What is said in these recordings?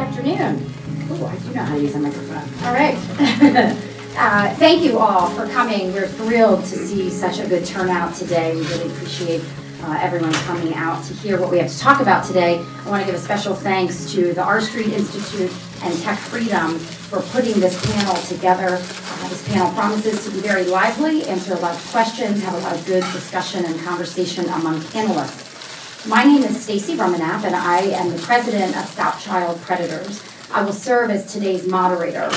afternoon. Oh, I do know how to use a microphone. All right. Thank you all for coming. We're thrilled to see such a good turnout today. We really appreciate everyone coming out to hear what we have to talk about today. I want to give a special thanks to the R Street Institute and Tech Freedom for putting this panel together. This panel promises to be very lively, answer a lot of questions, have a lot of good discussion and conversation among panelists. My name is Stacy Rumenap, and I am the president of Stop Child Predators. I will serve as today's moderator.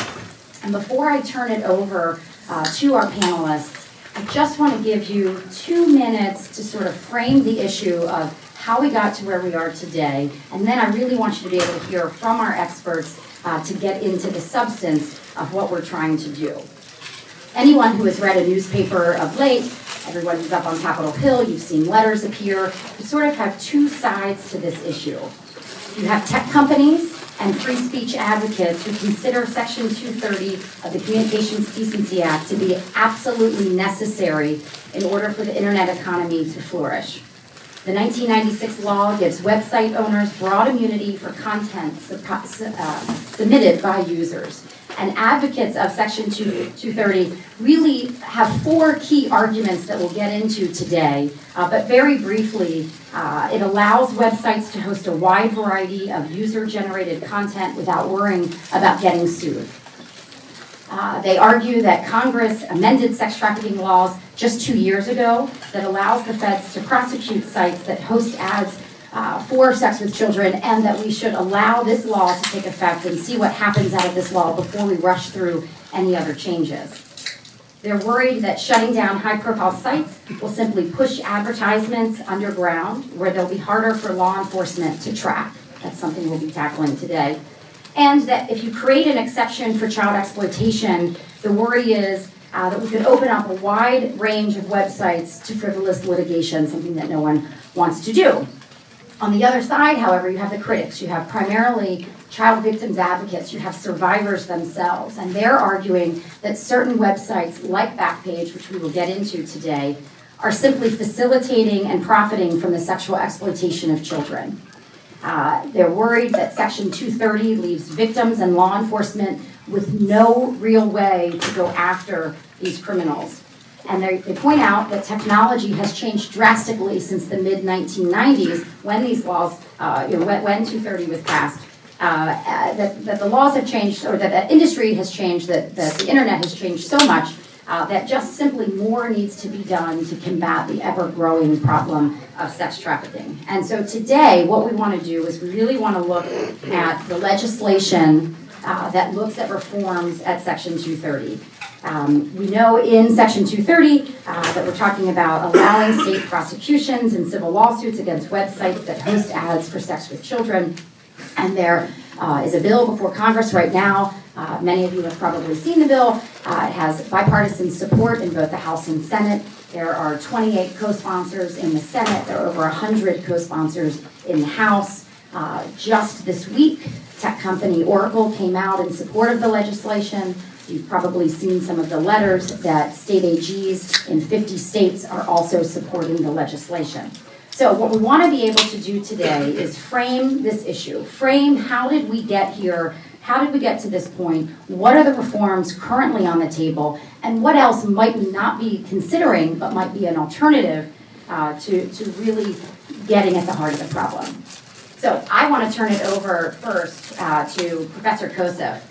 And before I turn it over to our panelists, I just want to give you 2 minutes to sort of frame the issue of how we got to where we are today. And then I really want you to be able to hear from our experts to get into the substance of what we're trying to do. Anyone who has read a newspaper of late, everyone who's up on Capitol Hill, you've seen letters appear, you sort of have two sides to this issue. You have tech companies and free speech advocates who consider Section 230 of the Communications Decency Act to be absolutely necessary in order for the internet economy to flourish. The 1996 law gives website owners broad immunity for content submitted by users. And advocates of Section 230 really have 4 key arguments that we'll get into today. But very briefly, it allows websites to host a wide variety of user-generated content without worrying about getting sued. They argue that Congress amended sex trafficking laws just 2 years ago that allows the feds to prosecute sites that host ads for sex with children, and that we should allow this law to take effect and see what happens out of this law before we rush through any other changes. They're worried that shutting down high-profile sites will simply push advertisements underground, where they'll be harder for law enforcement to track. That's something we'll be tackling today. And that if you create an exception for child exploitation, the worry is that we could open up a wide range of websites to frivolous litigation, something that no one wants to do. On the other side, however, you have the critics. You have primarily child victims advocates. You have survivors themselves. And they're arguing that certain websites like Backpage, which we will get into today, are simply facilitating and profiting from the sexual exploitation of children. They're worried that Section 230 leaves victims and law enforcement with no real way to go after these criminals. And they point out that technology has changed drastically since the mid-1990s when these laws, when 230 was passed, that the laws have changed, or that the industry has changed, that the internet has changed so much that just simply more needs to be done to combat the ever-growing problem of sex trafficking. And so today, what we want to do is we really want to look at the legislation that looks at reforms at Section 230. We know in Section 230 that we're talking about allowing state prosecutions and civil lawsuits against websites that host ads for sex with children. And there is a bill before Congress right now. Many of you have probably seen the bill. It has bipartisan support in both the House and Senate. There are 28 co-sponsors in the Senate. There are over 100 co-sponsors in the House. Just this week, tech company Oracle came out in support of the legislation. You've probably seen some of the letters that state AGs in 50 states are also supporting the legislation. So what we want to be able to do today is frame this issue. Frame how did we get here? How did we get to this point? What are the reforms currently on the table? And what else might we not be considering, but might be an alternative to really getting at the heart of the problem? So I want to turn it over first to Professor Kosef.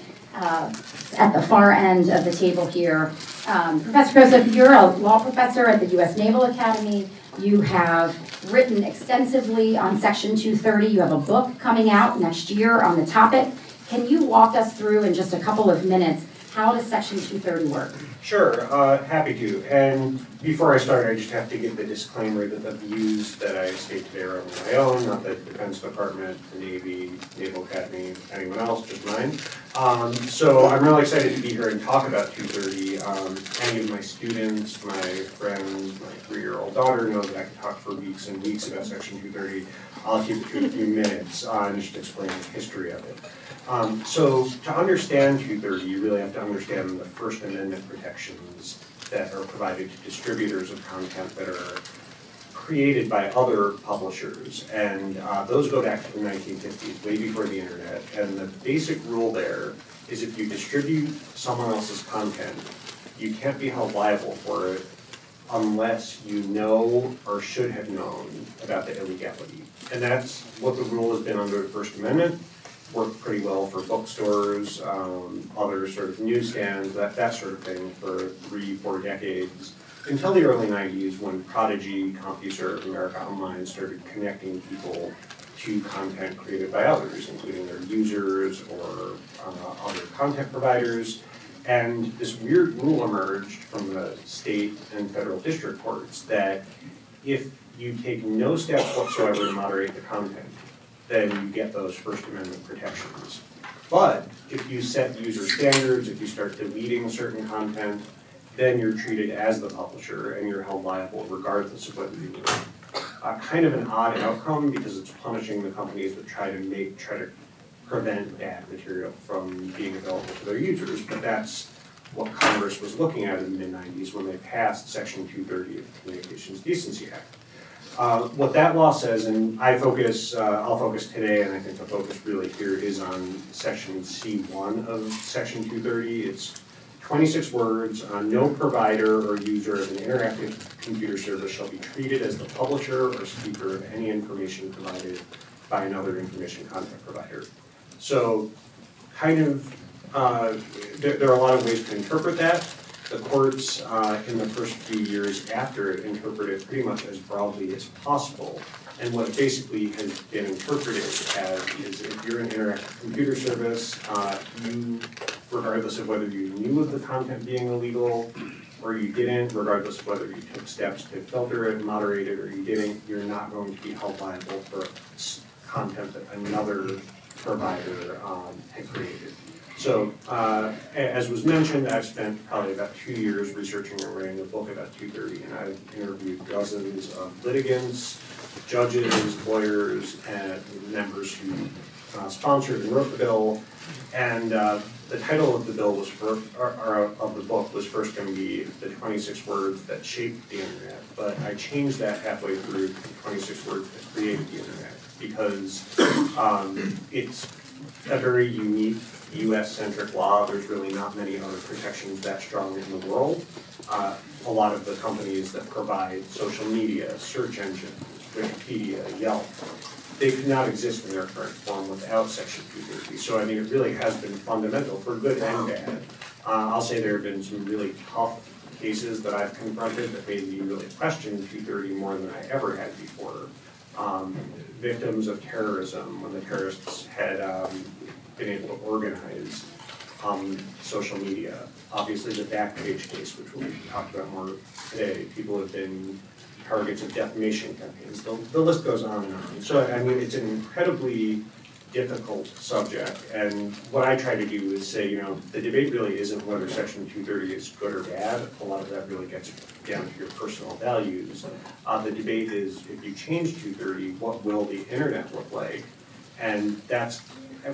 At the far end of the table here. Professor Kosef, you're a law professor at the U.S. Naval Academy. You have written extensively on Section 230. You have a book coming out next year on the topic. Can you walk us through in just a couple of minutes, how does Section 230 work? Sure, happy to. And before I start, I just have to give the disclaimer that the views that I state today are of my own, not the Defense Department, the Navy, Naval Academy, anyone else, just mine. So I'm really excited to be here and talk about 230. Any of my students, my friends, my 3-year-old daughter know that I could talk for weeks and weeks about Section 230. I'll keep it to a few minutes and just explain the history of it. So to understand 230, you really have to understand the First Amendment protections that are provided to distributors of content that are created by other publishers, and those go back to the 1950s, way before the internet. And the basic rule there is if you distribute someone else's content, you can't be held liable for it unless you know or should have known about the illegality. And that's what the rule has been under the First Amendment. Worked pretty well for bookstores, other sort of newsstands, that sort of thing for 3-4 decades. Until the early 90s when Prodigy, CompuServe, America Online started connecting people to content created by others, including their users or other content providers. And this weird rule emerged from the state and federal district courts that if you take no steps whatsoever to moderate the content, then you get those First Amendment protections. But if you set user standards, if you start deleting certain content, then you're treated as the publisher and you're held liable regardless of whether you do it. Kind of an odd outcome because it's punishing the companies that try to prevent bad material from being available to their users, but that's what Congress was looking at in the mid-90s when they passed Section 230 of the Communications Decency Act. What that law says, and I'll focus today, and I think the focus really here is on Section C1 of Section 230. It's 26 words. No provider or user of an interactive computer service shall be treated as the publisher or speaker of any information provided by another information content provider. So, kind of, there are a lot of ways to interpret that. The courts in the first few years after it interpret it pretty much as broadly as possible. And what it basically has been interpreted as is if you're an interactive computer service, you, regardless of whether you knew of the content being illegal or you didn't, regardless of whether you took steps to filter it, moderate it, or you didn't, you're not going to be held liable for content that another provider had created. So, as was mentioned, I've spent probably about 2 years researching and writing a book about 230, and I've interviewed dozens of litigants, judges, lawyers, and members who sponsored and wrote the bill. And the title of the bill was of the book was first going to be the 26 words that shaped the internet, but I changed that halfway through to 26 words that created the internet because it's a very unique US-centric law. There's really not many other protections that strong in the world. A lot of the companies that provide social media, search engines, Wikipedia, Yelp, they could not exist in their current form without Section 230. So I mean, it really has been fundamental for good and bad. I'll say there have been some really tough cases that I've confronted that made me really question 230 more than I ever had before. Victims of terrorism, when the terrorists had been able to organize social media. Obviously the Backpage case, which we'll talk about more today, people have been targets of defamation campaigns. The list goes on and on. So I mean, it's an incredibly difficult subject, and what I try to do is say, you know, the debate really isn't whether Section 230 is good or bad. A lot of that really gets down to your personal values. The debate is, if you change 230, what will the internet look like? And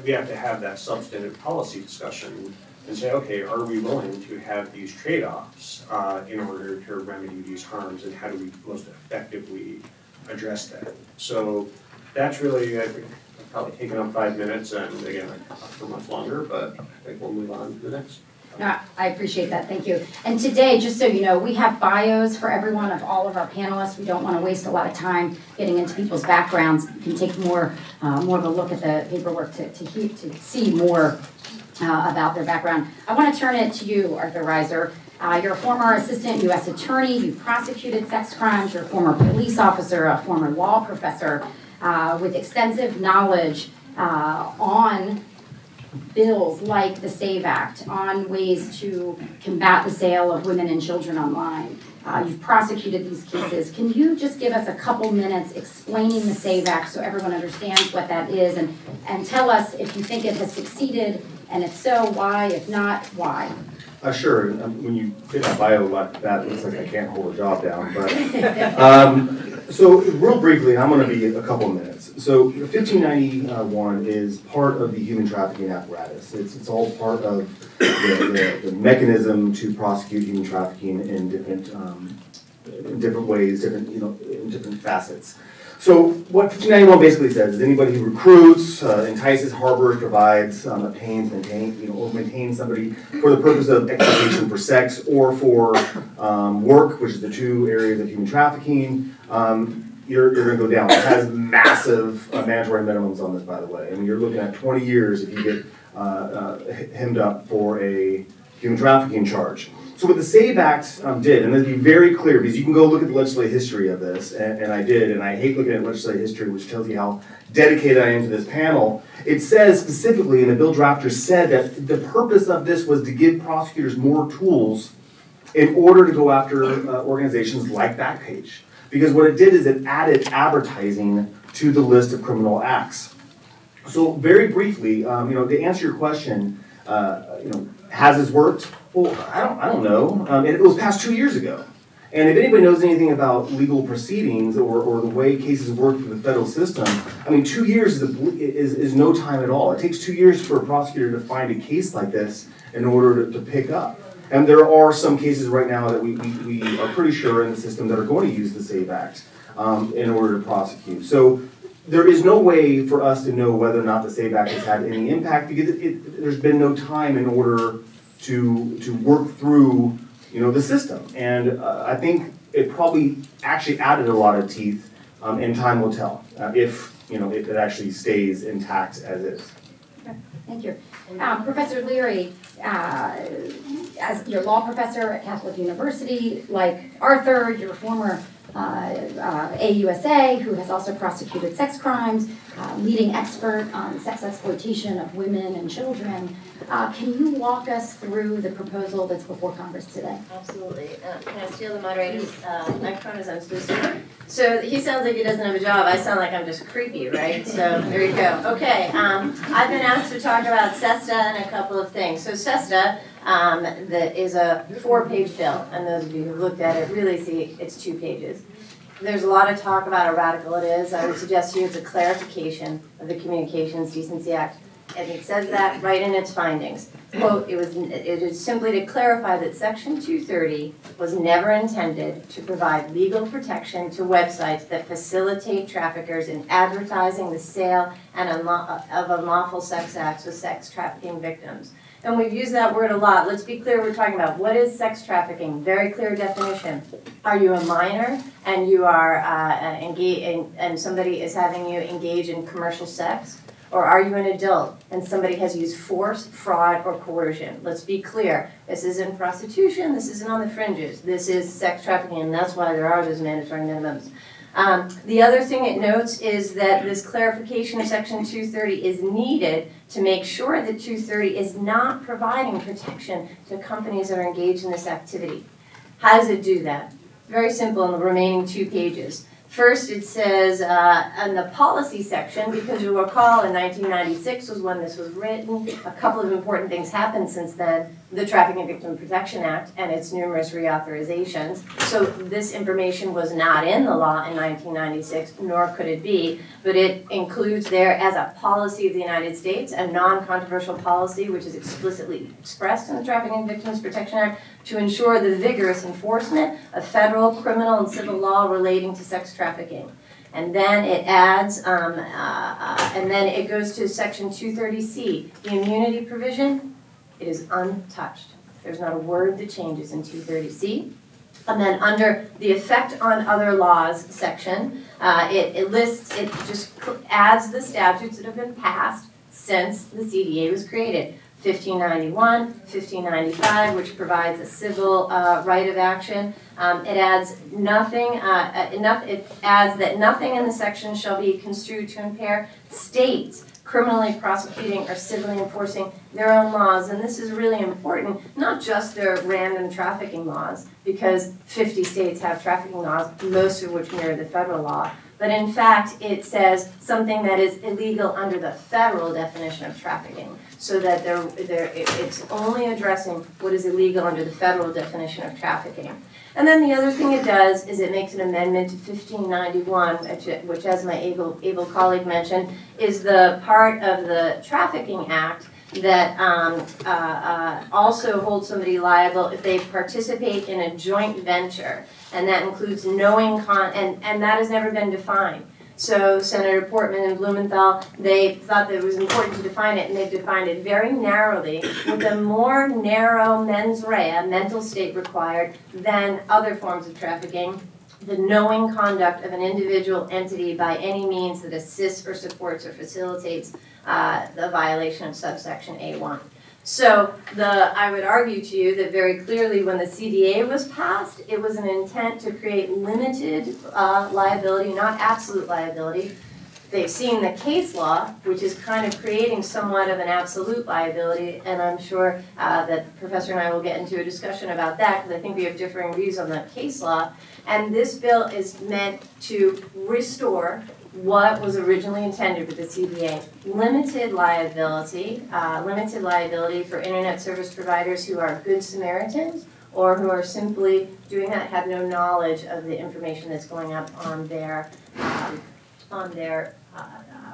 we have to have that substantive policy discussion and say, okay, are we willing to have these trade-offs in order to remedy these harms, and how do we most effectively address that? So that's really, I think, I've probably taken up 5 minutes, and again, I could talk for much longer, but I think we'll move on to the next. No, I appreciate that, thank you. And today, just so you know, we have bios for every one of all of our panelists. We don't want to waste a lot of time getting into people's backgrounds. You can take more of a look at the paperwork to see more about their background. I want to turn it to you, Arthur Reiser. You're a former assistant U.S. attorney. You've prosecuted sex crimes. You're a former police officer, a former law professor with extensive knowledge on bills like the SAVE Act, on ways to combat the sale of women and children online. You've prosecuted these cases. Can you just give us a couple minutes explaining the SAVE Act so everyone understands what that is, and tell us if you think it has succeeded, and if so, why? If not, why? Sure. When you did a bio like that, it looks like I can't hold a job down. But so real briefly, I'm going to be a couple minutes. So 1591 is part of the human trafficking apparatus. It's all part of the mechanism to prosecute human trafficking in different in different ways, different, in different facets. So what 1591 basically says is anybody who recruits, entices, harbors, provides, obtains, or maintains somebody for the purpose of exploitation for sex or for work, which is the two areas of human trafficking, you're going to go down. It has massive mandatory minimums on this, by the way. I mean, you're looking at 20 years if you get hemmed up for a human trafficking charge. So what the SAVE Act did, and let's be very clear, because you can go look at the legislative history of this, and I did, and I hate looking at legislative history, which tells you how dedicated I am to this panel. It says specifically, and the bill drafters said that the purpose of this was to give prosecutors more tools in order to go after organizations like Backpage. Because what it did is it added advertising to the list of criminal acts. So very briefly, to answer your question, has this worked? Well, I don't know. It was passed 2 years ago. And if anybody knows anything about legal proceedings or the way cases work through the federal system, 2 years is no time at all. It takes 2 years for a prosecutor to find a case like this in order to pick up. And there are some cases right now that we are pretty sure in the system that are going to use the SAVE Act in order to prosecute. So there is no way for us to know whether or not the SAVE Act has had any impact because there's been no time in order to work through the system. And I think it probably actually added a lot of teeth, and time will tell if it actually stays intact as is. Okay, thank you. Professor Leary, as your law professor at Catholic University, like Arthur, you're a former AUSA who has also prosecuted sex crimes, leading expert on sex exploitation of women and children. Can you walk us through the proposal that's before Congress today? Absolutely. Can I steal the moderator's microphone as I'm supposed to? So he sounds like he doesn't have a job. I sound like I'm just creepy, right? So there you go. Okay. I've been asked to talk about SESTA and a couple of things. So SESTA that is a 4-page bill, and those of you who looked at it really see it's 2 pages. There's a lot of talk about how radical it is. I would suggest to you it's a clarification of the Communications Decency Act. And it says that right in its findings. Quote, it is simply to clarify that Section 230 was never intended to provide legal protection to websites that facilitate traffickers in advertising the sale and of unlawful sex acts with sex trafficking victims. And we've used that word a lot. Let's be clear, we're talking about what is sex trafficking? Very clear definition. Are you a minor and you are engaged, and somebody is having you engage in commercial sex? Or are you an adult and somebody has used force, fraud, or coercion? Let's be clear. This isn't prostitution. This isn't on the fringes. This is sex trafficking, and that's why there are those mandatory minimums. The other thing it notes is that this clarification of Section 230 is needed to make sure that 230 is not providing protection to companies that are engaged in this activity. How does it do that? Very simple in the remaining 2 pages. First, it says in the policy section, because you'll recall in 1996 was when this was written, a couple of important things happened since then, the Trafficking Victim Protection Act and its numerous reauthorizations. So this information was not in the law in 1996, nor could it be, but it includes there as a policy of the United States, a non-controversial policy which is explicitly expressed in the Trafficking Victims Protection Act to ensure the vigorous enforcement of federal, criminal, and civil law relating to sex trafficking. And then it adds, and then it goes to Section 230C, the immunity provision. It is untouched. There's not a word that changes in 230C. And then under the effect on other laws section, it just adds the statutes that have been passed since the CDA was created. 1591, 1595, which provides a civil right of action. It adds nothing. It adds that nothing in the section shall be construed to impair states criminally prosecuting or civilly enforcing their own laws. And this is really important, not just their random trafficking laws, because 50 states have trafficking laws, most of which mirror the federal law. But in fact, it says something that is illegal under the federal definition of trafficking, so that it's only addressing what is illegal under the federal definition of trafficking. And then the other thing it does is it makes an amendment to 1591, which as my able colleague mentioned, is the part of the Trafficking Act that also hold somebody liable if they participate in a joint venture, and that includes knowing and that has never been defined. So Senator Portman and Blumenthal, they thought that it was important to define it, and they've defined it very narrowly with a more narrow mens rea, mental state required, than other forms of trafficking. The knowing conduct of an individual entity by any means that assists or supports or facilitates the violation of subsection A1. So I would argue to you that very clearly when the CDA was passed, it was an intent to create limited liability, not absolute liability. They've seen the case law, which is kind of creating somewhat of an absolute liability, and I'm sure that Professor and I will get into a discussion about that, because I think we have differing views on the case law. And this bill is meant to restore what was originally intended with the CDA. Limited liability for internet service providers who are good Samaritans or who are simply doing that, have no knowledge of the information that's going up on their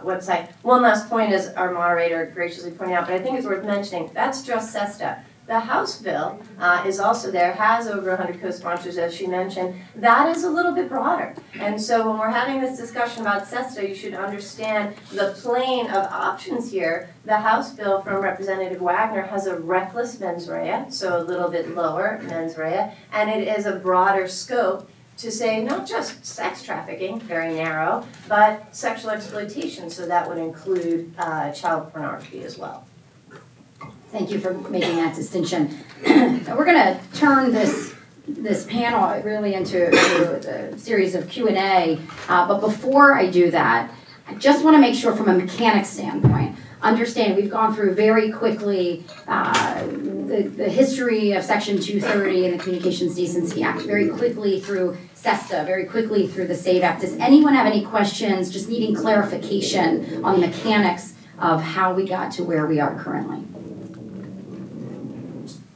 website. One last point, as our moderator graciously pointed out, but I think it's worth mentioning, that's just SESTA. The House bill is also there, has over 100 co-sponsors, as she mentioned. That is a little bit broader. And so when we're having this discussion about SESTA, you should understand the plane of options here. The House bill from Representative Wagner has a reckless mens rea, so a little bit lower mens rea, and it is a broader scope to say not just sex trafficking, very narrow, but sexual exploitation, so that would include child pornography as well. Thank you for making that distinction. We're going to turn this panel really into a series of Q&A, but before I do that, I just want to make sure from a mechanics standpoint, understand we've gone through very quickly the history of Section 230 and the Communications Decency Act, very quickly through SESTA, very quickly through the SAVE Act. Does anyone have any questions, just needing clarification on the mechanics of how we got to where we are currently?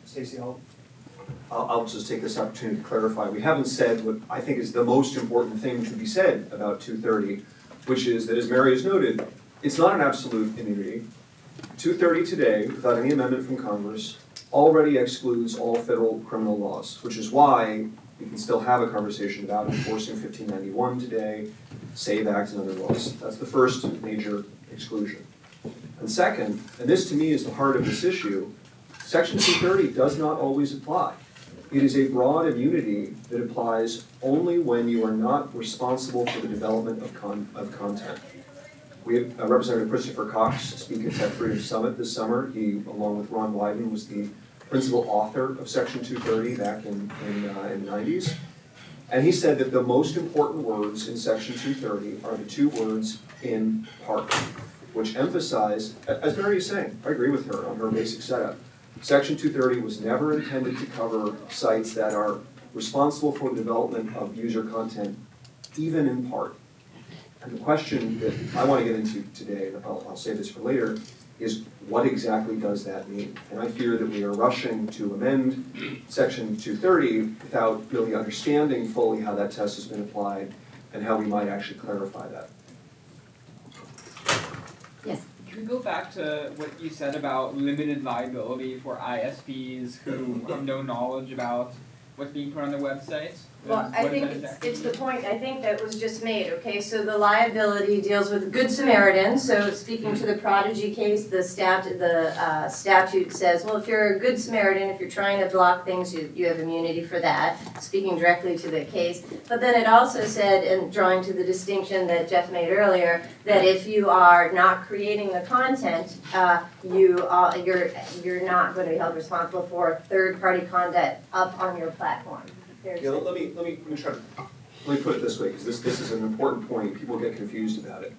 Stacey, I'll just take this opportunity to clarify. We haven't said what I think is the most important thing to be said about 230, which is that, as Mary has noted, it's not an absolute immunity. 230 today, without any amendment from Congress, already excludes all federal criminal laws, which is why we can still have a conversation about enforcing 1591 today, SAVE Act, and other laws. That's the first major exclusion. And second, and this to me is the heart of this issue, Section 230 does not always apply. It is a broad immunity that applies only when you are not responsible for the development of content. We have Representative Christopher Cox speak at Tech Freedom Summit this summer. He, along with Ron Wyden, was the principal author of Section 230 back in the 90s. And he said that the most important words in Section 230 are the two words "in part," which emphasize, as Mary is saying, I agree with her on her basic setup, Section 230 was never intended to cover sites that are responsible for the development of user content, even in part. And the question that I want to get into today, and I'll save this for later, is what exactly does that mean? And I fear that we are rushing to amend Section 230 without really understanding fully how that test has been applied and how we might actually clarify that. Yes. Can we go back to what you said about limited liability for ISPs who have no knowledge about what's being put on their websites? Well, I think it's the point I think that was just made, okay? So the liability deals with Good Samaritan. So speaking to the Prodigy case, the statute says, well, if you're a Good Samaritan, if you're trying to block things, you have immunity for that, speaking directly to the case. But then it also said, and drawing to the distinction that Jeff made earlier, that if you are not creating the content, you're not going to be held responsible for third-party content up on your platform. Yeah, let me put it this way, because this is an important point. People get confused about it.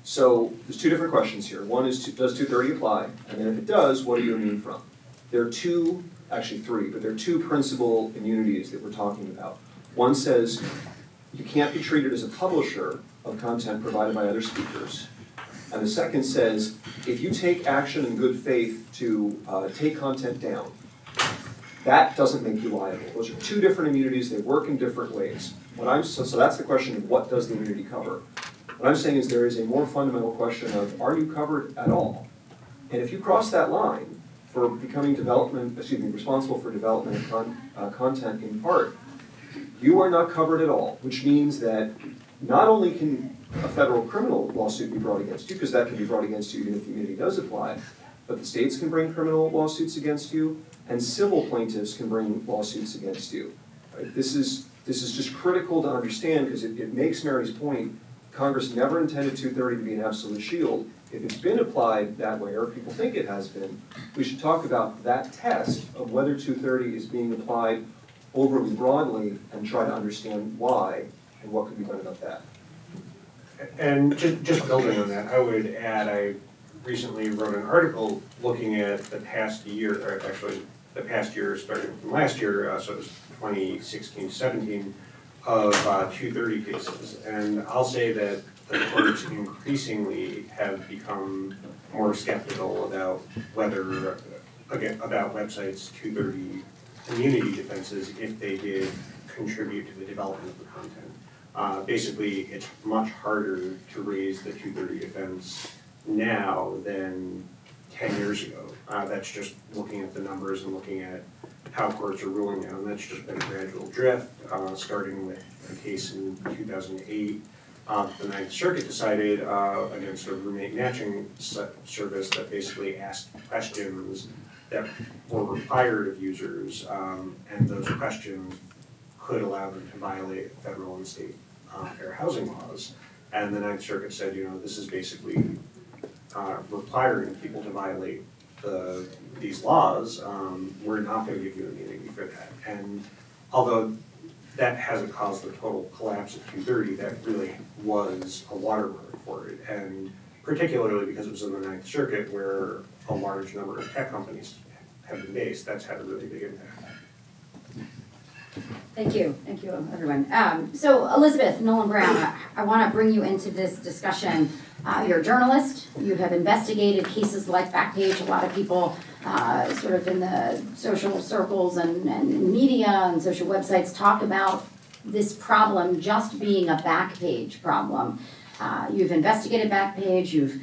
So there's two different questions here. One is, does 230 apply? And then if it does, what are you immune from? There are two, actually three, but there are two principal immunities that we're talking about. One says you can't be treated as a publisher of content provided by other speakers. And the second says, if you take action in good faith to take content down, that doesn't make you liable. Those are two different immunities. They work in different ways. So that's the question of what does the immunity cover? What I'm saying is there is a more fundamental question of, are you covered at all? And if you cross that line for becoming responsible for development of content in part, you are not covered at all, which means that not only can a federal criminal lawsuit be brought against you, because that can be brought against you even if the immunity does apply, but the states can bring criminal lawsuits against you, and civil plaintiffs can bring lawsuits against you. Right? This is just critical to understand because it makes Mary's point. Congress never intended 230 to be an absolute shield. If it's been applied that way, or if people think it has been, we should talk about that test of whether 230 is being applied overly broadly and try to understand why and what could be done about that. And just building on that, I would add, I recently wrote an article looking at the past year, or actually the past year starting from last year, so it was 2016-17, of 230 cases. And I'll say that the courts increasingly have become more skeptical about whether, again, about websites' 230 immunity defenses if they did contribute to the development of the content. Basically, it's much harder to raise the 230 defense now than 10 years ago. That's just looking at the numbers and looking at how courts are ruling now, and that's just been a gradual drift, starting with a case in 2008. The Ninth Circuit decided against a roommate matching service that basically asked questions that were required of users, and those questions could allow them to violate federal and state fair housing laws. And the Ninth Circuit said, this is basically requiring people to violate these laws. We're not going to give you immunity for that. And although that hasn't caused the total collapse of 230, that really was a watermark for it. And particularly because it was in the Ninth Circuit where a large number of tech companies have been based, that's had a really big impact. Thank you, everyone. So Elizabeth Nolan Brown, I want to bring you into this discussion. You're a journalist. You have investigated cases like Backpage. A lot of people sort of in the social circles and media and social websites talk about this problem just being a Backpage problem. You've investigated Backpage. You've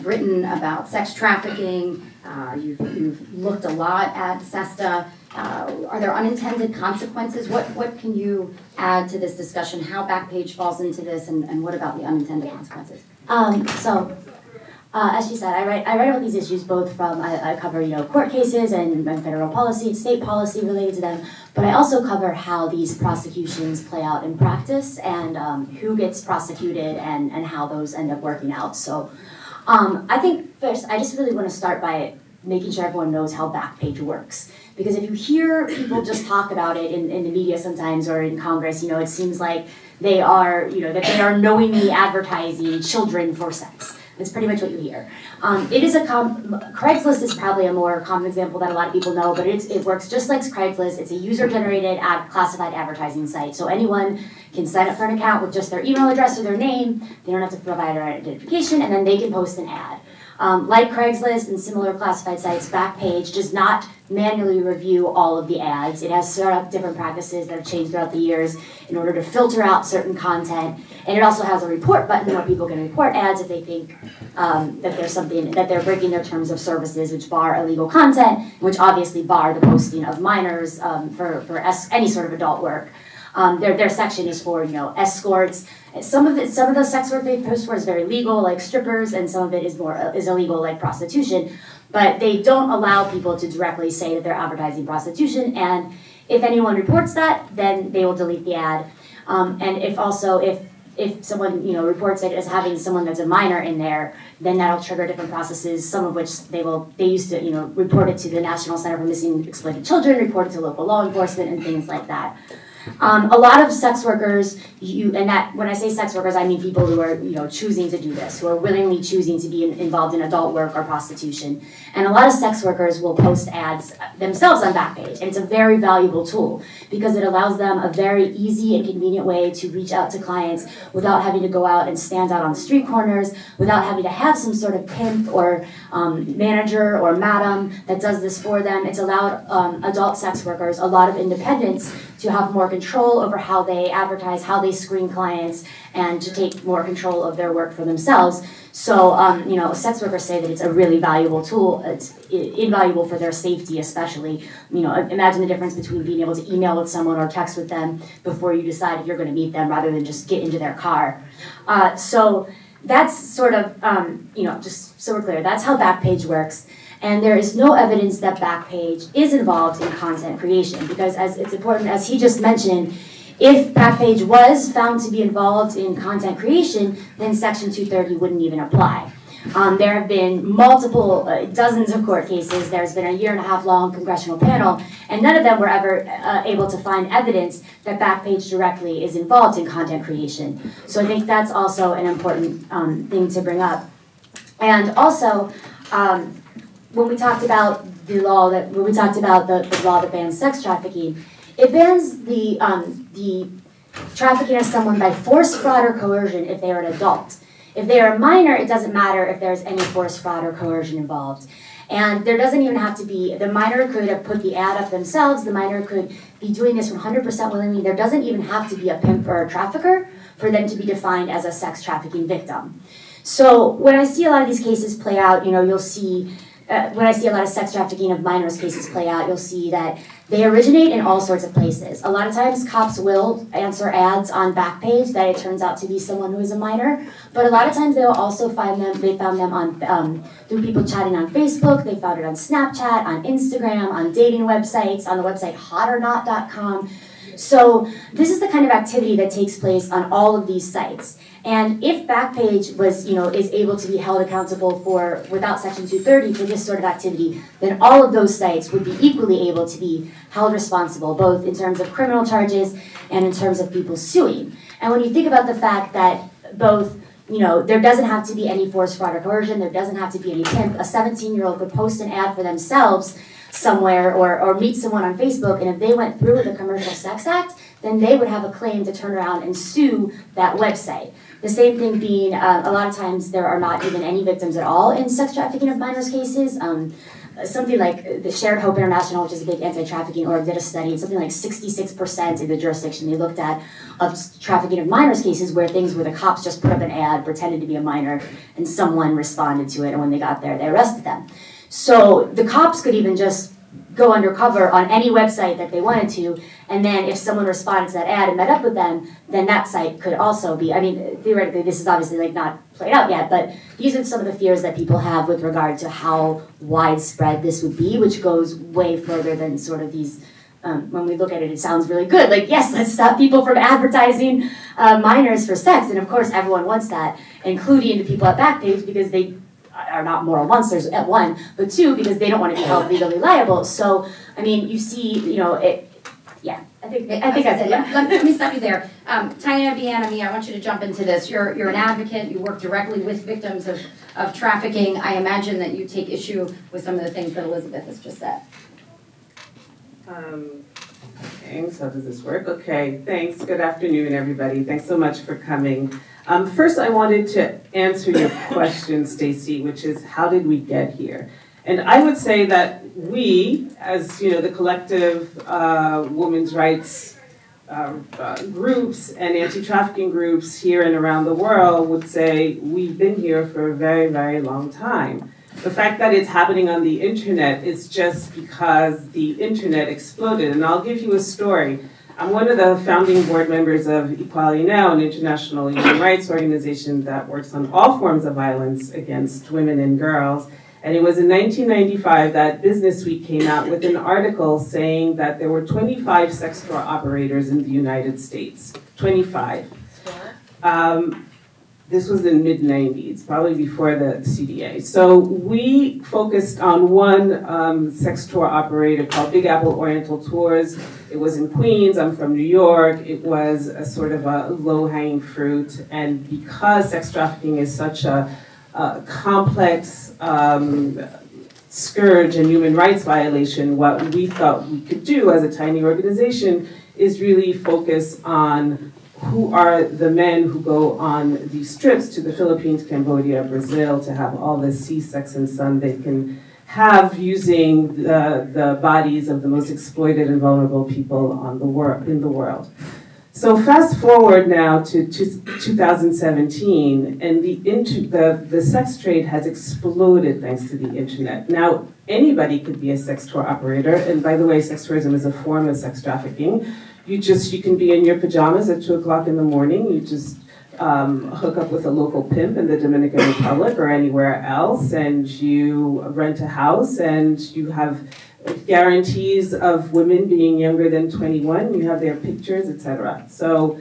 written about sex trafficking. You've looked a lot at SESTA. Are there unintended consequences? What can you add to this discussion? How Backpage falls into this, and what about the unintended consequences? As she said, I write about these issues both from, I cover, court cases and federal policy, state policy related to them, but I also cover how these prosecutions play out in practice and who gets prosecuted and how those end up working out. So I think first, I just really want to start by making sure everyone knows how Backpage works. Because if you hear people just talk about it in the media sometimes or in Congress, it seems like they are, that they are knowingly advertising children for sex. That's pretty much what you hear. It is Craigslist is probably a more common example that a lot of people know, but it works just like Craigslist. It's a user-generated classified advertising site. So anyone can sign up for an account with just their email address or their name. They don't have to provide their identification, and then they can post an ad. Like Craigslist and similar classified sites, Backpage does not manually review all of the ads. It has set up different practices that have changed throughout the years in order to filter out certain content. And it also has a report button where people can report ads if they think that there's something, that they're breaking their terms of services, which bar illegal content, which obviously bar the posting of minors for any sort of adult work. Their section is for escorts. Some of the sex work they post for is very legal, like strippers, and some of it is illegal, like prostitution. But they don't allow people to directly say that they're advertising prostitution. And if anyone reports that, then they will delete the ad. And if someone reports it as having someone that's a minor in there, then that'll trigger different processes. Some of which they used to report it to the National Center for Missing and Exploited Children, report it to local law enforcement, and things like that. A lot of sex workers, when I say sex workers, I mean people who are, choosing to do this, who are willingly choosing to be involved in adult work or prostitution. And a lot of sex workers will post ads themselves on Backpage, and it's a very valuable tool because it allows them a very easy and convenient way to reach out to clients without having to go out and stand out on street corners, without having to have some sort of pimp or manager or madam that does this for them. It's allowed adult sex workers a lot of independence to have more control over how they advertise, how they screen clients, and to take more control of their work for themselves. So, sex workers say that it's a really valuable tool. It's invaluable for their safety, especially. Imagine the difference between being able to email with someone or text with them before you decide if you're going to meet them, rather than just get into their car. So that's sort of, just so we're clear, that's how Backpage works. And there is no evidence that Backpage is involved in content creation, because as it's important, as he just mentioned, if Backpage was found to be involved in content creation, then Section 230 wouldn't even apply. There have been multiple, dozens of court cases. There's been a 1.5-year long congressional panel, and none of them were ever able to find evidence that Backpage directly is involved in content creation. So I think that's also an important thing to bring up. And also, when we talked about the law that bans sex trafficking, it bans the trafficking of someone by force, fraud, or coercion if they are an adult. If they are a minor, it doesn't matter if there's any force, fraud, or coercion involved. And there doesn't even have to be, the minor could have put the ad up themselves, the minor could be doing this 100% willingly. There doesn't even have to be a pimp or a trafficker for them to be defined as a sex trafficking victim. So when I see a lot of these cases play out, you'll see, when I see a lot of sex trafficking of minors cases play out, you'll see that they originate in all sorts of places. A lot of times cops will answer ads on Backpage that it turns out to be someone who is a minor, but a lot of times they will also found them on through people chatting on Facebook, they found it on Snapchat, on Instagram, on dating websites, on the website hotornot.com. So this is the kind of activity that takes place on all of these sites. And if Backpage was, is able to be held accountable for, without Section 230 for this sort of activity, then all of those sites would be equally able to be held responsible, both in terms of criminal charges and in terms of people suing. And when you think about the fact that both, there doesn't have to be any force, fraud, or coercion, there doesn't have to be any pimp, a 17-year-old could post an ad for themselves somewhere or meet someone on Facebook, and if they went through with the Commercial Sex Act, then they would have a claim to turn around and sue that website. The same thing being, a lot of times there are not even any victims at all in sex trafficking of minors cases. Something like the Shared Hope International, which is a big anti-trafficking org, did a study, and something like 66% in the jurisdiction they looked at of trafficking of minors cases where the cops just put up an ad, pretended to be a minor, and someone responded to it, and when they got there, they arrested them. So the cops could even just go undercover on any website that they wanted to, and then if someone responded to that ad and met up with them, then that site could also be, theoretically this is obviously not played out yet, but these are some of the fears that people have with regard to how widespread this would be, which goes way further than sort of these, when we look at it, it sounds really good, like yes, let's stop people from advertising minors for sex, and of course everyone wants that, including the people at Backpage, because they are not moral monsters at one, but two, because they don't want to be held legally liable. So, you see, I think that's it. Let me stop you there. Tanya, Bianami, I want you to jump into this. You're an advocate. You work directly with victims of trafficking. I imagine that you take issue with some of the things that Elizabeth has just said. Okay, so does this work? Okay, thanks. Good afternoon, everybody. Thanks so much for coming. First, I wanted to answer your question, Stacy, which is how did we get here? And I would say that we, as the collective women's rights groups and anti-trafficking groups here and around the world would say we've been here for a very, very long time. The fact that it's happening on the internet is just because the internet exploded. And I'll give you a story. I'm one of the founding board members of Equality Now, an international human rights organization that works on all forms of violence against women and girls. And it was in 1995 that Business Week came out with an article saying that there were 25 sex store operators in the United States. 25. This was in mid-90s, probably before the CDA. So we focused on one sex tour operator called Big Apple Oriental Tours. It was in Queens. I'm from New York. It was a sort of a low-hanging fruit. And because sex trafficking is such a complex scourge and human rights violation, what we thought we could do as a tiny organization is really focus on who are the men who go on these trips to the Philippines, Cambodia, Brazil to have all this sea, sex, and sun they can have using the bodies of the most exploited and vulnerable people in the world. So fast forward now to 2017, and the sex trade has exploded thanks to the internet. Now, anybody could be a sex tour operator, and by the way, sex tourism is a form of sex trafficking. You can be in your pajamas at 2 o'clock in the morning, you just hook up with a local pimp in the Dominican Republic or anywhere else, and you rent a house, and you have guarantees of women being younger than 21, you have their pictures, etc. So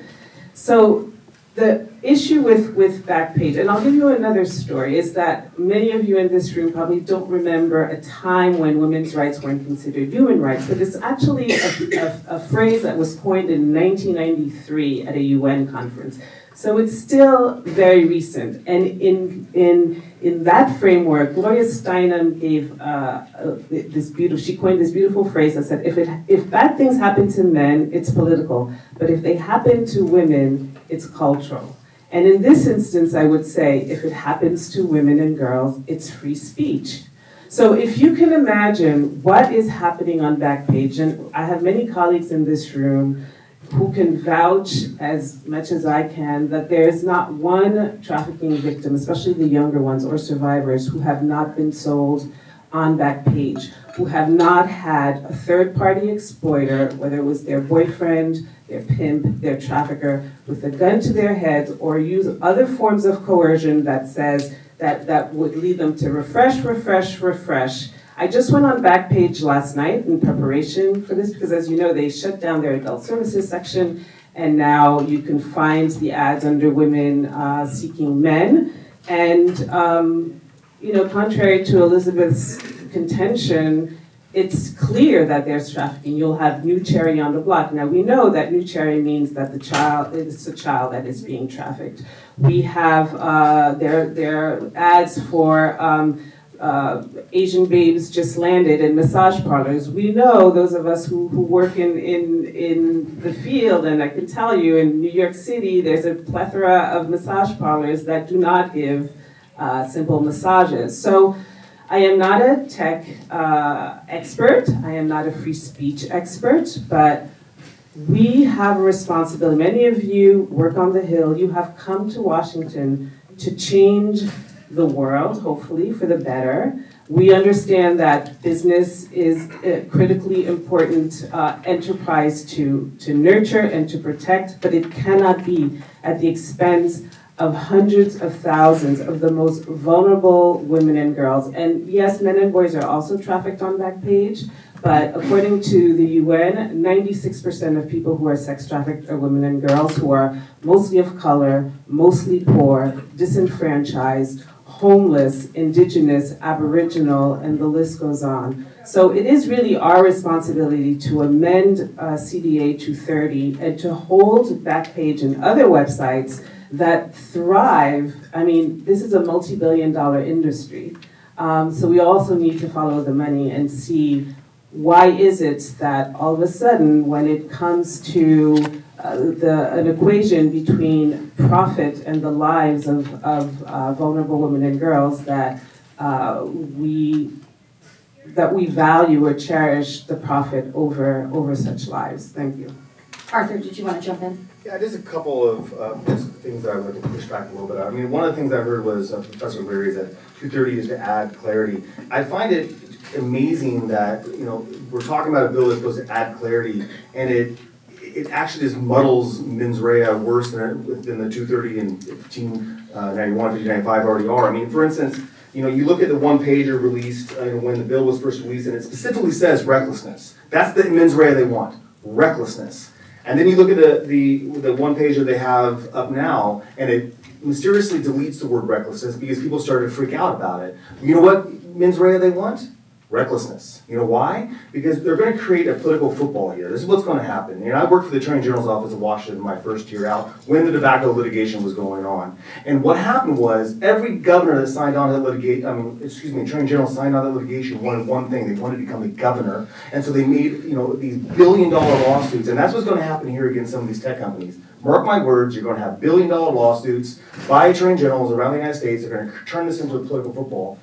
the issue with Backpage, and I'll give you another story, is that many of you in this room probably don't remember a time when women's rights weren't considered human rights, but it's actually a phrase that was coined in 1993 at a UN conference. So it's still very recent, and in that framework, Gloria Steinem gave she coined this beautiful phrase that said, if bad things happen to men, it's political, but if they happen to women, it's cultural. And in this instance, I would say, if it happens to women and girls, it's free speech. So if you can imagine what is happening on Backpage, and I have many colleagues in this room who can vouch as much as I can that there is not one trafficking victim, especially the younger ones or survivors, who have not been sold on Backpage, who have not had a third-party exploiter, whether it was their boyfriend, their pimp, their trafficker, with a gun to their heads, or use other forms of coercion that says that would lead them to refresh. I just went on Backpage last night in preparation for this because, as you know, they shut down their adult services section, and now you can find the ads under women seeking men. And, contrary to Elizabeth's contention, it's clear that there's trafficking. You'll have new cherry on the block. Now, we know that new cherry means that it's a child that is being trafficked. We have their ads for Asian babes just landed in massage parlors. We know, those of us who work in the field, and I can tell you in New York City, there's a plethora of massage parlors that do not give simple massages. So I am not a tech expert, I am not a free speech expert, but we have a responsibility. Many of you work on the Hill, you have come to Washington to change the world, hopefully, for the better. We understand that business is a critically important enterprise to nurture and to protect, but it cannot be at the expense of hundreds of thousands of the most vulnerable women and girls. And yes, men and boys are also trafficked on Backpage, but according to the UN, 96% of people who are sex trafficked are women and girls who are mostly of color, mostly poor, disenfranchised, homeless, indigenous, aboriginal, and the list goes on. So it is really our responsibility to amend CDA 230 and to hold Backpage and other websites that thrive. I mean, this is a multi-billion-dollar industry. So we also need to follow the money and see why is it that all of a sudden, when it comes to an equation between profit and the lives of vulnerable women and girls, that we value or cherish the profit over such lives. Thank you. Arthur, did you want to jump in? Yeah, just a couple of just things that I would like to push back a little bit. I mean, one of the things I heard was Professor Leary's that 230 is to add clarity. I find it amazing that, we're talking about a bill that's supposed to add clarity, and it actually just muddles mens rea worse than the 230 and 1591, 1595 already are. I mean, for instance, you look at the one-pager released when the bill was first released, and it specifically says recklessness. That's the mens rea they want, recklessness. And then you look at the one-pager they have up now, and it mysteriously deletes the word recklessness because people started to freak out about it. You know what mens rea they want? Recklessness. You know why? Because they're going to create a political football here. This is what's going to happen. I worked for the Attorney General's Office of Washington my first year out when the tobacco litigation was going on. And what happened was every governor that signed on to that Attorney General signed on to that litigation wanted one thing. They wanted to become a governor. And so they made, these billion-dollar lawsuits. And that's what's going to happen here against some of these tech companies. Mark my words, you're going to have billion-dollar lawsuits by attorney generals around the United States. They're going to turn this into a political football.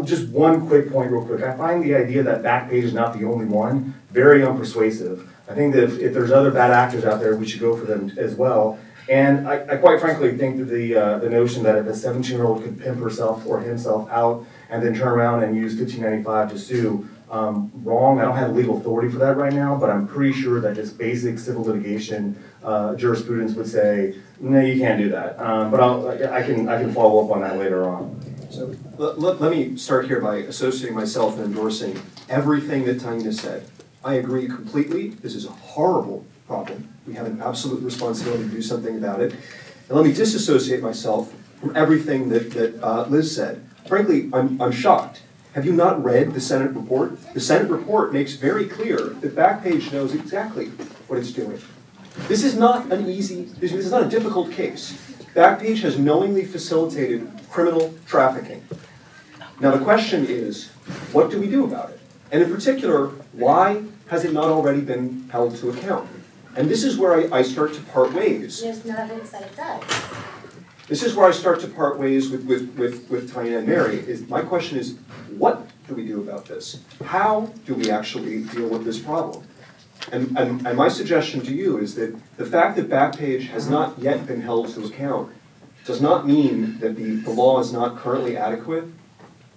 Just one quick point real quick. I find the idea that Backpage is not the only one very unpersuasive. I think that if there's other bad actors out there, we should go for them as well. And I quite frankly think that the notion that if a 17-year-old could pimp herself or himself out and then turn around and use 1595 to sue, wrong. I don't have legal authority for that right now, but I'm pretty sure that just basic civil litigation jurisprudence would say, no, you can't do that. But I can follow up on that later on. So let me start here by associating myself and endorsing everything that Tanya said. I agree completely. This is a horrible problem. We have an absolute responsibility to do something about it. And let me disassociate myself from everything that Liz said. Frankly, I'm shocked. Have you not read the Senate report? The Senate report makes very clear that Backpage knows exactly what it's doing. This is not this is not a difficult case. Backpage has knowingly facilitated criminal trafficking. Now the question is, what do we do about it? And in particular, why has it not already been held to account? And this is where I start to part ways. There's no evidence that it does. This is where I start to part ways with Tanya and Mary. My question is, what do we do about this? How do we actually deal with this problem? And my suggestion to you is that the fact that Backpage has not yet been held to account does not mean that the law is not currently adequate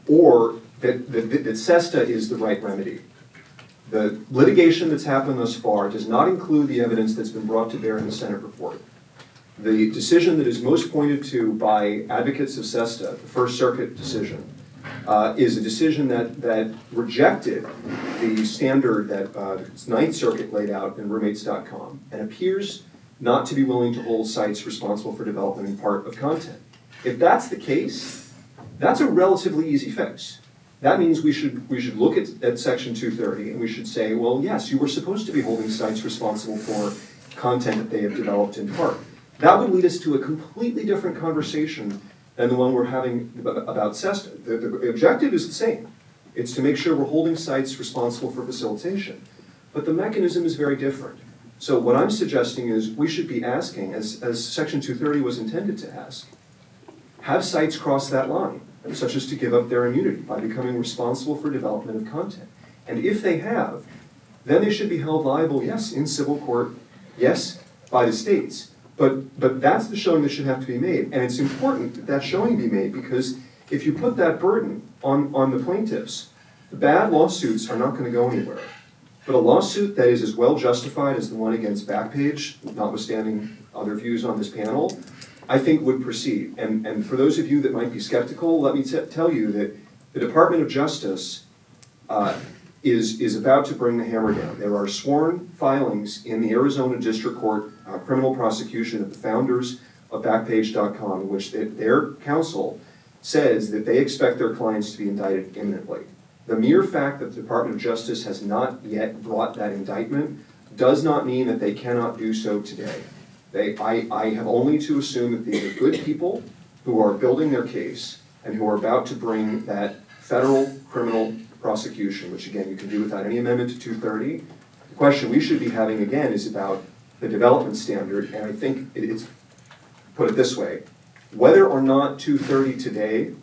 or that SESTA is the right remedy. The litigation that's happened thus far does not include the evidence that's been brought to bear in the Senate report. The decision that is most pointed to by advocates of SESTA, the First Circuit decision, is a decision that rejected the standard that Ninth Circuit laid out in roommates.com and appears not to be willing to hold sites responsible for development in part of content. If that's the case, that's a relatively easy fix. That means we should look at Section 230 and we should say, well, yes, you were supposed to be holding sites responsible for content that they have developed in part. That would lead us to a completely different conversation than the one we're having about SESTA. The objective is the same. It's to make sure we're holding sites responsible for facilitation. But the mechanism is very different. So what I'm suggesting is we should be asking, as Section 230 was intended to ask, have sites cross that line, such as to give up their immunity by becoming responsible for development of content. And if they have, then they should be held liable, yes, in civil court, yes, by the states. But that's the showing that should have to be made. And it's important that that showing be made because if you put that burden on the plaintiffs, the bad lawsuits are not going to go anywhere. But a lawsuit that is as well justified as the one against Backpage, notwithstanding other views on this panel, I think would proceed. And for those of you that might be skeptical, let me tell you that the Department of Justice is about to bring the hammer down. There are sworn filings in the Arizona District Court criminal prosecution of the founders of Backpage.com in which their counsel says that they expect their clients to be indicted imminently. The mere fact that the Department of Justice has not yet brought that indictment does not mean that they cannot do so today. I have only to assume that these are good people who are building their case and who are about to bring that federal criminal prosecution, which again you can do without any amendment to 230. The question we should be having again is about the development standard, and I think it's, put it this way, whether or not 230 today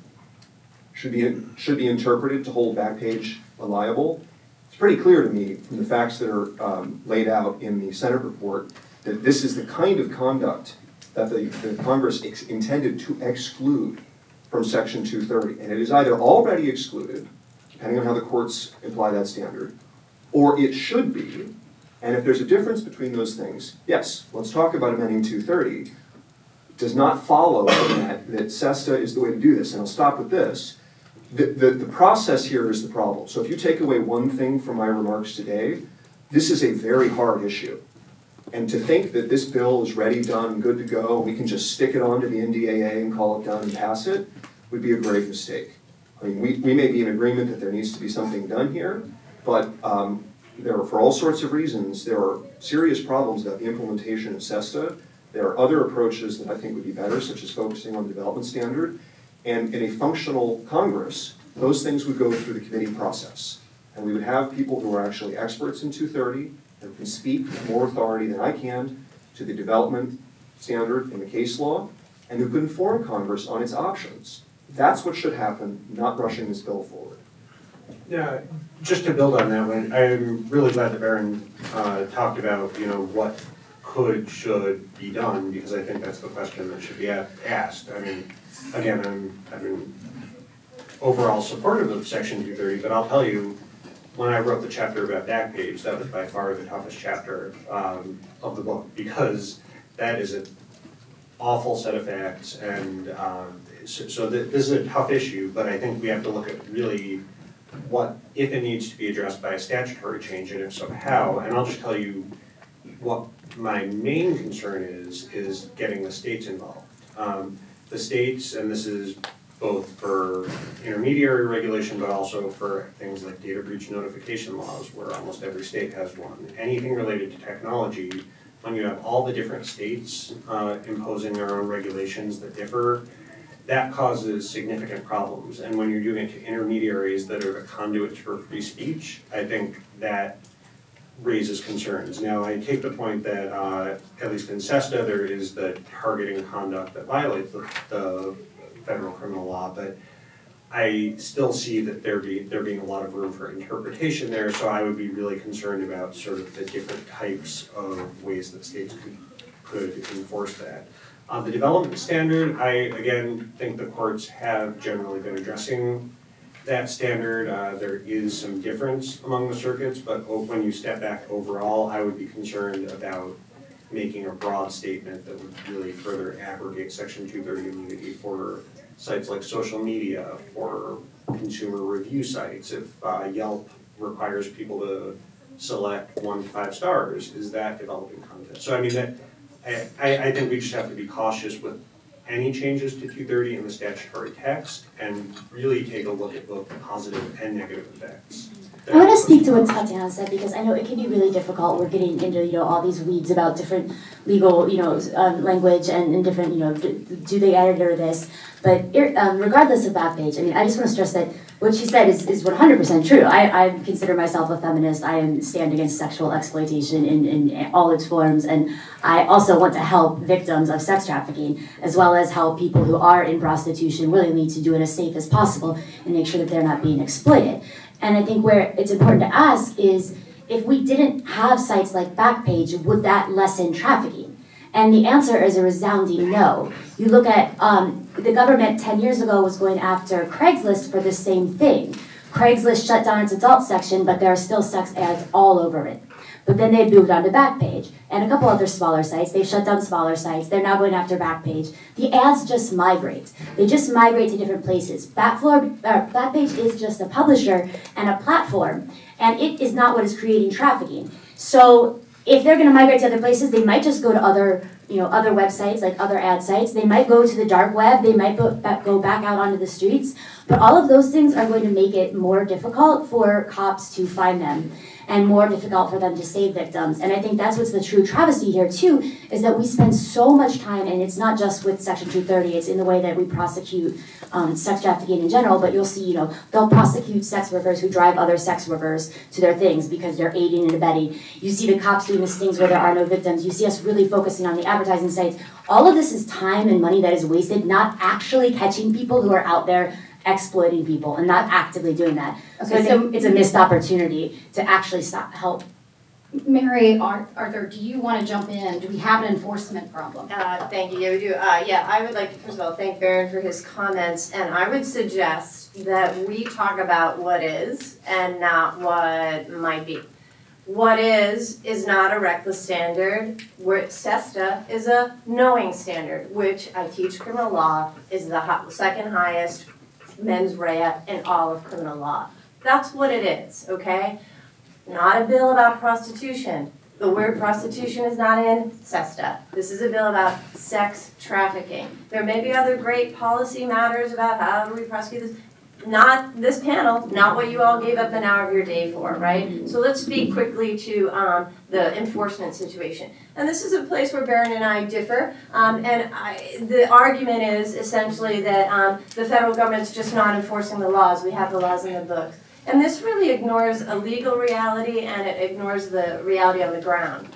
should be interpreted to hold Backpage liable, it's pretty clear to me from the facts that are laid out in the Senate report that this is the kind of conduct that the Congress intended to exclude from Section 230. And it is either already excluded, depending on how the courts apply that standard, or it should be. And if there's a difference between those things, yes, let's talk about amending 230. It does not follow that SESTA is the way to do this. And I'll stop with this. The process here is the problem. So if you take away one thing from my remarks today, this is a very hard issue. And to think that this bill is ready, done, good to go, we can just stick it onto the NDAA and call it done and pass it, would be a grave mistake. I mean, we may be in agreement that there needs to be something done here, but there are, for all sorts of reasons, there are serious problems about the implementation of SESTA. There are other approaches that I think would be better, such as focusing on the development standard. And in a functional Congress, those things would go through the committee process. And we would have people who are actually experts in 230 and can speak with more authority than I can to the development standard in the case law, and who could inform Congress on its options. That's what should happen, not rushing this bill forward. Yeah, just to build on that one, I'm really glad that Baron talked about, what should be done, because I think that's the question that should be asked. I mean, again, I've been overall supportive of Section 230, but I'll tell you, when I wrote the chapter about Backpage, that was by far the toughest chapter of the book, because that is an awful set of facts, and so this is a tough issue, but I think we have to look at really what, if it needs to be addressed by a statutory change, and if so, how. And I'll just tell you what my main concern is getting the states involved. The states, and this is both for intermediary regulation, but also for things like data breach notification laws, where almost every state has one. Anything related to technology, when you have all the different states imposing their own regulations that differ, that causes significant problems. And when you're doing it to intermediaries that are the conduits for free speech, I think that raises concerns. Now, I take the point that, at least in SESTA, there is the targeting conduct that violates the federal criminal law, but I still see that there being a lot of room for interpretation there, so I would be really concerned about sort of the different types of ways that states could enforce that. The development standard, I again think the courts have generally been addressing that standard. There is some difference among the circuits, but when you step back overall, I would be concerned about making a broad statement that would really further abrogate Section 230 immunity for sites like social media, for consumer review sites. If Yelp requires people to select 1 to 5 stars, is that developing content? So I mean, that I think we just have to be cautious with any changes to 230 in the statutory text and really take a look at both the positive and negative effects. I want to speak to what Tatiana said, because I know it can be really difficult. We're getting into all these weeds about different legal language and different do they edit or this. But regardless of Backpage, I mean, I just want to stress that what she said is 100% true. I consider myself a feminist. I stand against sexual exploitation in all its forms, and I also want to help victims of sex trafficking, as well as help people who are in prostitution willingly to do it as safe as possible and make sure that they're not being exploited. And I think where it's important to ask is, if we didn't have sites like Backpage, would that lessen trafficking? And the answer is a resounding no. You look at the government 10 years ago was going after Craigslist for the same thing. Craigslist shut down its adult section, but there are still sex ads all over it. But then they moved on to Backpage and a couple other smaller sites. They've shut down smaller sites. They're now going after Backpage. The ads just migrate. They just migrate to different places. Backpage is just a publisher and a platform, and it is not what is creating trafficking. So if they're going to migrate to other places, they might just go to other websites, like other ad sites. They might go to the dark web. They might go back out onto the streets. But all of those things are going to make it more difficult for cops to find them, and more difficult for them to save victims. And I think that's what's the true travesty here too, is that we spend so much time, and it's not just with Section 230, it's in the way that we prosecute sex trafficking in general, but you'll see, they'll prosecute sex workers who drive other sex workers to their things because they're aiding and abetting. You see the cops doing these things where there are no victims. You see us really focusing on the advertising sites. All of this is time and money that is wasted, not actually catching people who are out there exploiting people and not actively doing that. Okay, So I think it's a missed opportunity to actually help. Mary, Arthur, do you want to jump in? Do we have an enforcement problem? Thank you, yeah, we do. I would like to, first of all, thank Baron for his comments, and I would suggest that we talk about what is and not what might be. What is not a reckless standard, where SESTA is a knowing standard, which I teach criminal law is the second highest mens rea in all of criminal law. That's what it is, okay? Not a bill about prostitution. The word prostitution is not in SESTA. This is a bill about sex trafficking. There may be other great policy matters about how do we prosecute this. Not this panel, not what you all gave up an hour of your day for, right? So let's speak quickly to the enforcement situation. And this is a place where Baron and I differ. The argument is essentially that the federal government's just not enforcing the laws. We have the laws in the books. And this really ignores a legal reality, and it ignores the reality on the ground.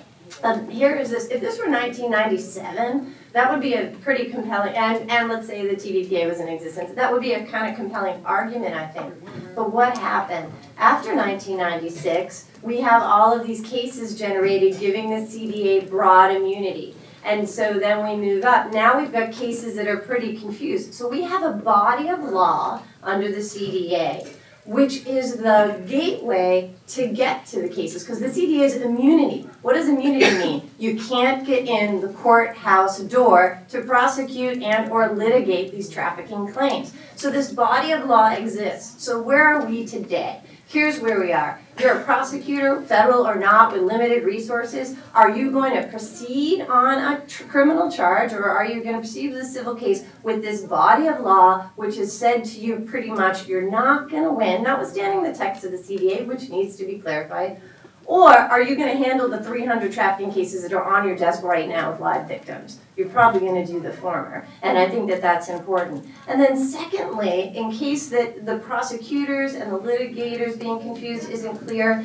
Here is this. If this were 1997, That would be a pretty compelling, and let's say the TVPA was in existence, that would be a kind of compelling argument, I think. But what happened? After 1996, we have all of these cases generated giving the CDA broad immunity. And so then we move up. Now we've got cases that are pretty confused. So we have a body of law under the CDA, which is the gateway to get to the cases, because the CDA is immunity. What does immunity mean? You can't get in the courthouse door to prosecute and or litigate these trafficking claims. So this body of law exists. So where are we today? Here's where we are. You're a prosecutor, federal or not, with limited resources. Are you going to proceed on a criminal charge, or are you going to proceed with a civil case with this body of law which has said to you pretty much you're not going to win, notwithstanding the text of the CDA, which needs to be clarified? Or are you going to handle the 300 trafficking cases that are on your desk right now with live victims? You're probably going to do the former, and I think that that's important. And then secondly, in case that the prosecutors and the litigators being confused isn't clear,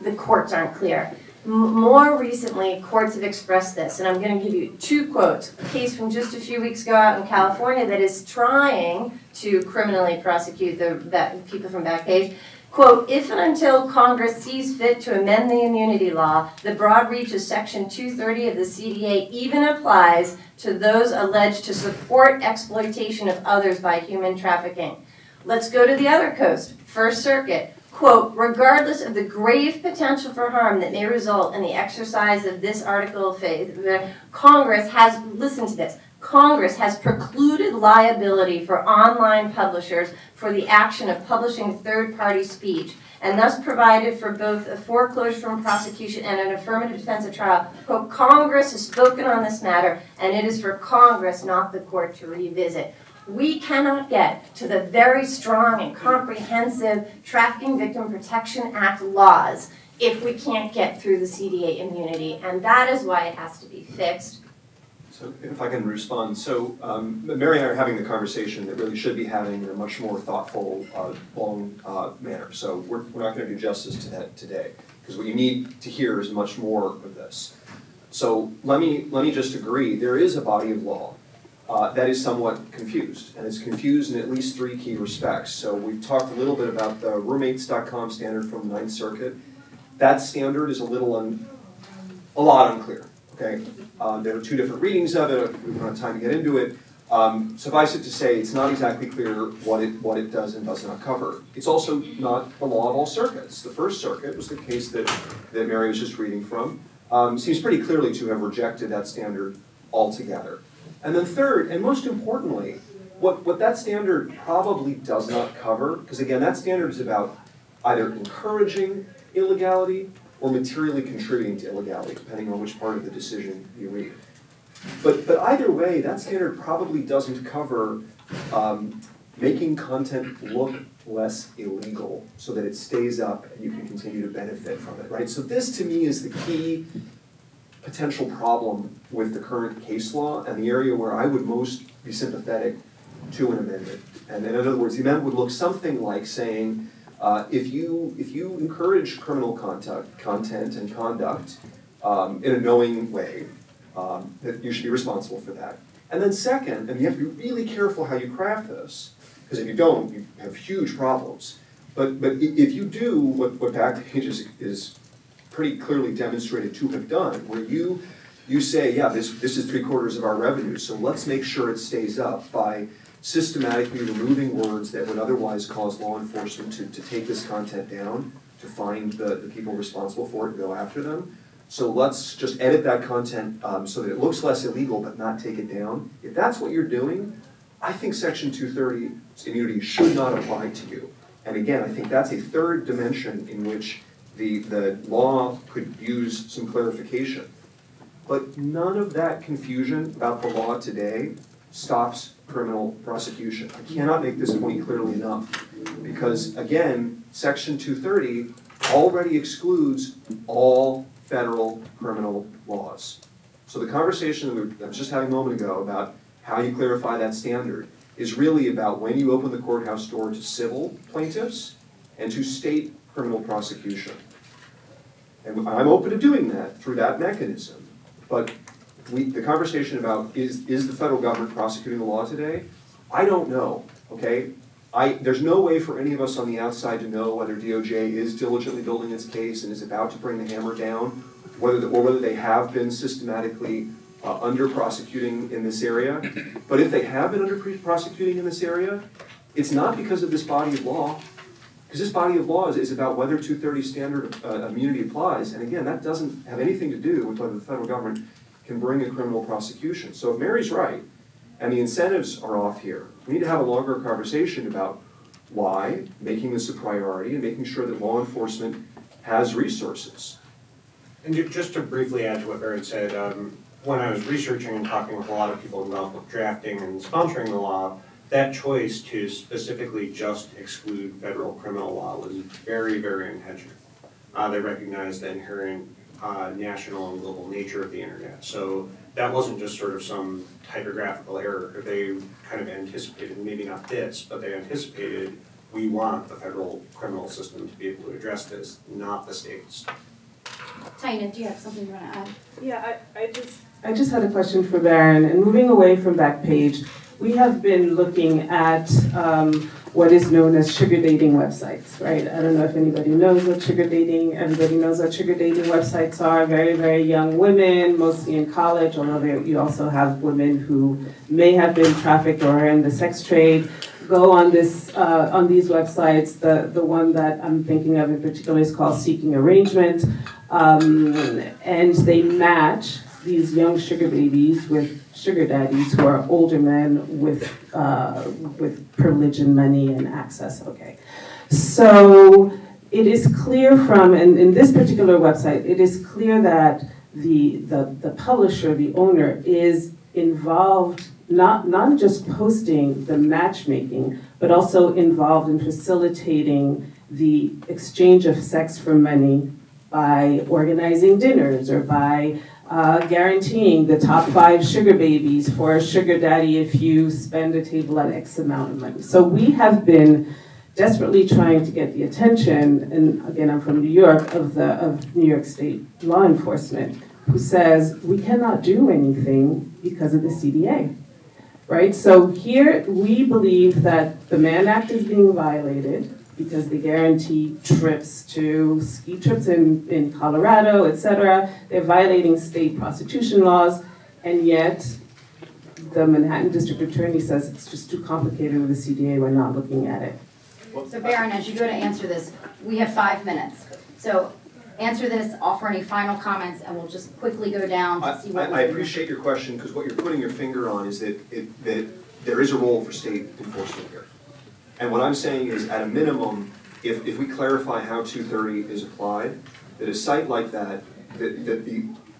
the courts aren't clear. More recently, courts have expressed this, and I'm going to give you 2 quotes. A case from just a few weeks ago out in California that is trying to criminally prosecute the people from Backpage. Quote, if and until Congress sees fit to amend the immunity law, the broad reach of Section 230 of the CDA even applies to those alleged to support exploitation of others by human trafficking. Let's go to the other coast, First Circuit. Quote, regardless of the grave potential for harm that may result in the exercise of this article of faith, Congress has, listen to this, Congress has precluded liability for online publishers for the action of publishing third-party speech, and thus provided for both a foreclosure from prosecution and an affirmative defense at trial. Quote, Congress has spoken on this matter, and it is for Congress, not the court, to revisit. We cannot get to the very strong and comprehensive Trafficking Victim Protection Act laws if we can't get through the CDA immunity, and that is why it has to be fixed. So if I can respond, so Mary and I are having the conversation that really should be having in a much more thoughtful, long manner. So we're not going to do justice to that today, because what you need to hear is much more of this. So let me just agree, there is a body of law that is somewhat confused, and it's confused in at least 3 key respects. So we've talked a little bit about the roommates.com standard from the 9th Circuit. That standard is a lot unclear. Okay, there are 2 different readings of it. We don't have time to get into it. Suffice it to say, it's not exactly clear what it does and does not cover. It's also not the law of all circuits. The First Circuit was the case that Mary was just reading from. Seems pretty clearly to have rejected that standard altogether. And then third, and most importantly, what that standard probably does not cover, because again, that standard is about either encouraging illegality or materially contributing to illegality, depending on which part of the decision you read. But either way, that standard probably doesn't cover making content look less illegal so that it stays up and you can continue to benefit from it, right? So this, to me, is the key potential problem with the current case law and the area where I would most be sympathetic to an amendment. And in other words, the amendment would look something like saying, if you encourage criminal content and conduct in a knowing way, that you should be responsible for that. And then second, and you have to be really careful how you craft this, because if you don't, you have huge problems. But if you do what Backpage is pretty clearly demonstrated to have done, where you say, yeah, this is 3/4 of our revenue, so let's make sure it stays up by systematically removing words that would otherwise cause law enforcement to take this content down, to find the people responsible for it and go after them. So let's just edit that content so that it looks less illegal but not take it down. If that's what you're doing, I think Section 230's immunity should not apply to you. And again, I think that's a third dimension in which the law could use some clarification. But none of that confusion about the law today stops criminal prosecution. I cannot make this point clearly enough, because again, Section 230 already excludes all federal criminal laws. So the conversation that I was just having a moment ago about how you clarify that standard is really about when you open the courthouse door to civil plaintiffs and to state criminal prosecution. And I'm open to doing that through that mechanism, but the conversation about is the federal government prosecuting the law today? I don't know, okay? There's no way for any of us on the outside to know whether DOJ is diligently building its case and is about to bring the hammer down, whether they have been systematically under-prosecuting in this area. But if they have been under-prosecuting in this area, it's not because of this body of law, because this body of law is about whether 230 standard immunity applies. And again, that doesn't have anything to do with whether the federal government can bring a criminal prosecution. So if Mary's right, and the incentives are off here, we need to have a longer conversation about why, making this a priority, and making sure that law enforcement has resources. And just to briefly add to what Barrett said, when I was researching and talking with a lot of people involved with drafting and sponsoring the law, that choice to specifically just exclude federal criminal law was very, very intentional. They recognized the inherent national and global nature of the internet. So that wasn't just sort of some typographical error. They kind of anticipated, maybe not this, but they anticipated we want the federal criminal system to be able to address this, not the states. Tina, do you have something you want to add? Yeah, I just had a question for Baron, and moving away from Backpage, we have been looking at what is known as sugar dating websites, right? I don't know if anybody knows what sugar dating, everybody knows what sugar dating websites are. Very, very young women, mostly in college, although you also have women who may have been trafficked or are in the sex trade, go on these websites. The one that I'm thinking of in particular is called Seeking Arrangement, and they match these young sugar babies with sugar daddies who are older men with privilege and money and access. Okay, so it is clear from, and in this particular website, it is clear that the publisher, the owner, is involved not just posting the matchmaking, but also involved in facilitating the exchange of sex for money by organizing dinners or by guaranteeing the top 5 sugar babies for a sugar daddy if you spend a table at X amount of money. So we have been desperately trying to get the attention, and again, I'm from New York, of New York State law enforcement, who says we cannot do anything because of the CDA, right? So here we believe that the Mann Act is being violated because they guarantee trips to ski trips in Colorado, et cetera. They're violating state prostitution laws, and yet the Manhattan District Attorney says it's just too complicated with the CDA, we're not looking at it. So Baron, as you go to answer this, we have 5 minutes. So answer this, offer any final comments, and we'll just quickly go down to see what I appreciate your question, because what you're putting your finger on is that there is a role for state enforcement here. And what I'm saying is, at a minimum, if we clarify how 230 is applied, that a site like that,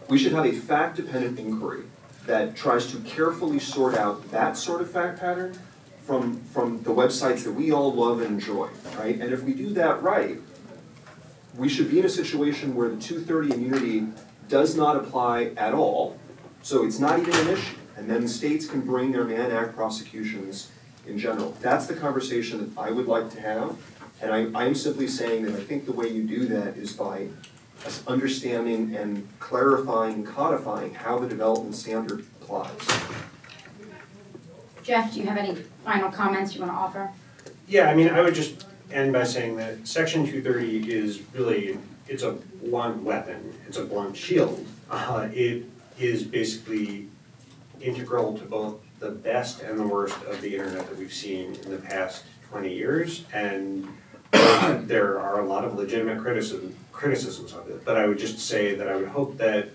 we should have a fact-dependent inquiry that tries to carefully sort out that sort of fact pattern from the websites that we all love and enjoy, right? And if we do that right, we should be in a situation where the 230 immunity does not apply at all, so it's not even an issue. And then states can bring their Mann Act prosecutions in general. That's the conversation that I would like to have. And I'm simply saying that I think the way you do that is by understanding and clarifying and codifying how the development standard applies. Jeff, do you have any final comments you want to offer? Yeah, I mean, I would just end by saying that Section 230 is really, it's a blunt weapon. It's a blunt shield. It is basically integral to both the best and the worst of the internet that we've seen in the past 20 years. And there are a lot of legitimate criticisms of it. But I would just say that I would hope that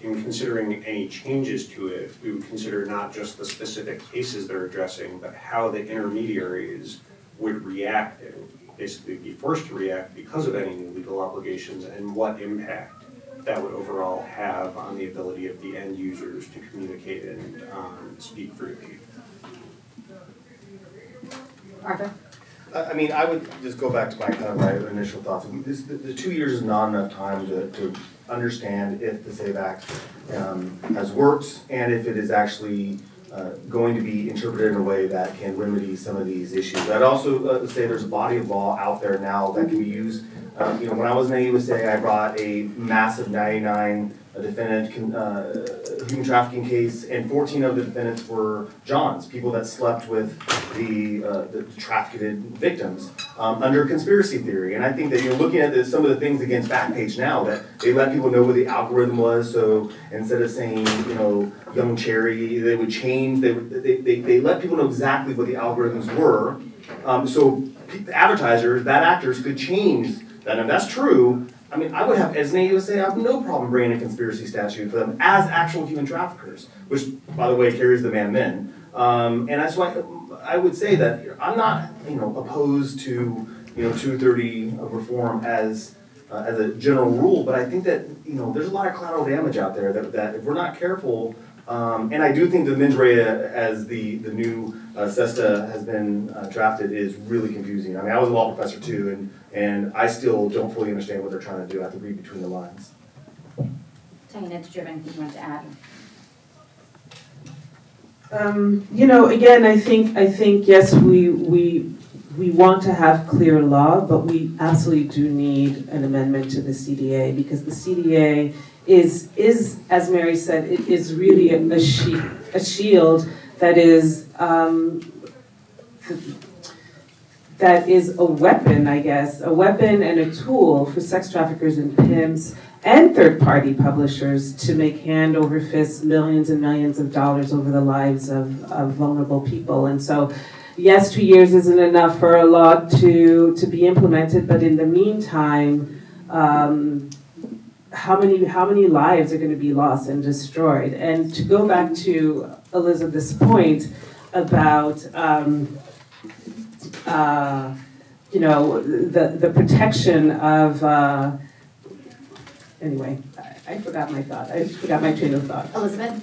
in considering any changes to it, we would consider not just the specific cases they're addressing, but how the intermediaries would react and basically be forced to react because of any new legal obligations, and what impact that would overall have on the ability of the end users to communicate and speak freely. Arthur? I mean, I would just go back to my initial thoughts. The 2 years is not enough time to understand if the SAVE Act has worked and if it is actually going to be interpreted in a way that can remedy some of these issues. I'd also say there's a body of law out there now that can be used. When I was in the USA, I brought a massive 99 a defendant, human trafficking case, and 14 of the defendants were Johns, people that slept with the trafficked victims under conspiracy theory. And I think that you're looking at some of the things against Backpage now, that they let people know what the algorithm was. So instead of saying, young cherry, they would change. They let people know exactly what the algorithms were. So advertisers, bad actors could change that. And if that's true, I mean, I would have, as an AUSA, I have no problem bringing a conspiracy statute for them as actual human traffickers, which, by the way, carries the man-men. And that's why I would say that I'm not, opposed to, 230 reform as a general rule, but I think that, there's a lot of collateral damage out there that if we're not careful, and I do think the mens rea as the new SESTA has been drafted is really confusing. I mean, I was a law professor too, and I still don't fully understand what they're trying to do. I have to read between the lines. Tanya, did you have anything you wanted to add? Again, I think yes, we want to have clear law, but we absolutely do need an amendment to the CDA, because the CDA is as Mary said, it is really a shield that is a weapon, I guess, a weapon and a tool for sex traffickers and pimps and third-party publishers to make hand over fist millions and millions of dollars over the lives of vulnerable people. And so, yes, 2 years isn't enough for a law to be implemented, but in the meantime, how many lives are going to be lost and destroyed? And to go back to Elizabeth's point about the protection of anyway, I forgot my thought. I forgot my train of thought. Elizabeth?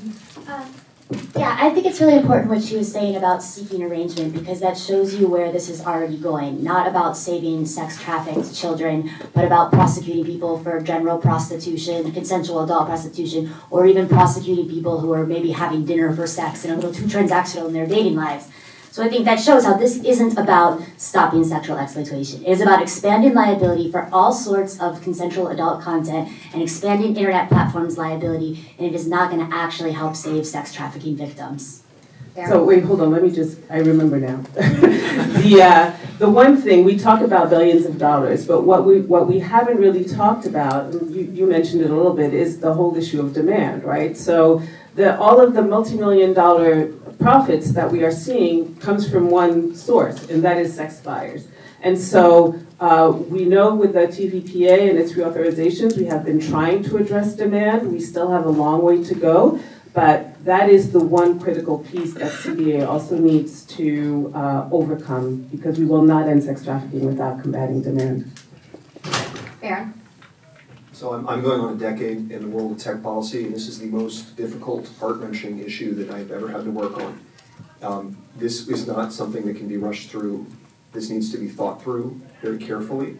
Yeah, I think it's really important what she was saying about seeking arrangement, because that shows you where this is already going. Not about saving sex trafficked children, but about prosecuting people for general prostitution, consensual adult prostitution, or even prosecuting people who are maybe having dinner for sex and a little too transactional in their dating lives. So I think that shows how this isn't about stopping sexual exploitation. It is about expanding liability for all sorts of consensual adult content and expanding internet platforms' liability, and it is not going to actually help save sex trafficking victims. So wait, hold on, I remember now. The one thing, we talk about billions of dollars, but what we haven't really talked about, and you mentioned it a little bit, is the whole issue of demand, right? So all of the multi-million-dollar profits that we are seeing comes from one source, and that is sex buyers. And so we know with the TVPA and its reauthorizations, we have been trying to address demand. We still have a long way to go, but that is the one critical piece that CDA also needs to overcome, because we will not end sex trafficking without combating demand. Aaron? So I'm going on a decade in the world of tech policy, and this is the most difficult, heart-wrenching issue that I've ever had to work on. This is not something that can be rushed through. This needs to be thought through very carefully,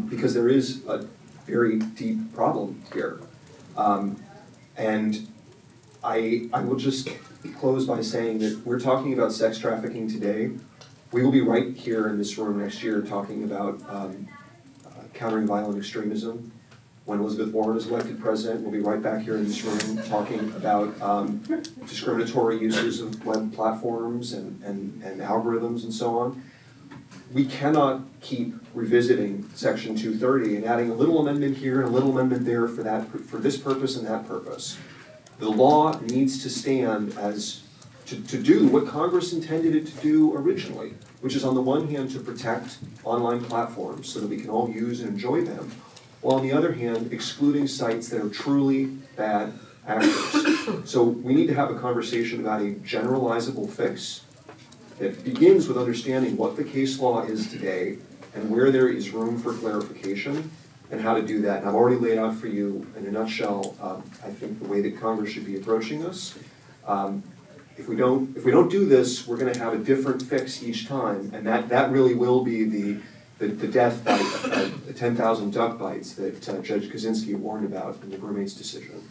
because there is a very deep problem here. And I will just close by saying that we're talking about sex trafficking today. We will be right here in this room next year talking about countering violent extremism. When Elizabeth Warren is elected president, we'll be right back here in this room talking about discriminatory uses of web platforms and algorithms and so on. We cannot keep revisiting Section 230 and adding a little amendment here and a little amendment there for this purpose and that purpose. The law needs to stand as to do what Congress intended it to do originally, which is on the one hand to protect online platforms so that we can all use and enjoy them, while on the other hand, excluding sites that are truly bad actors. So we need to have a conversation about a generalizable fix that begins with understanding what the case law is today and where there is room for clarification and how to do that. And I've already laid out for you in a nutshell, I think the way that Congress should be approaching this. If we don't do this, we're going to have a different fix each time, and that really will be the death bite, the 10,000 duck bites that Judge Kaczynski warned about in the Roommate's decision.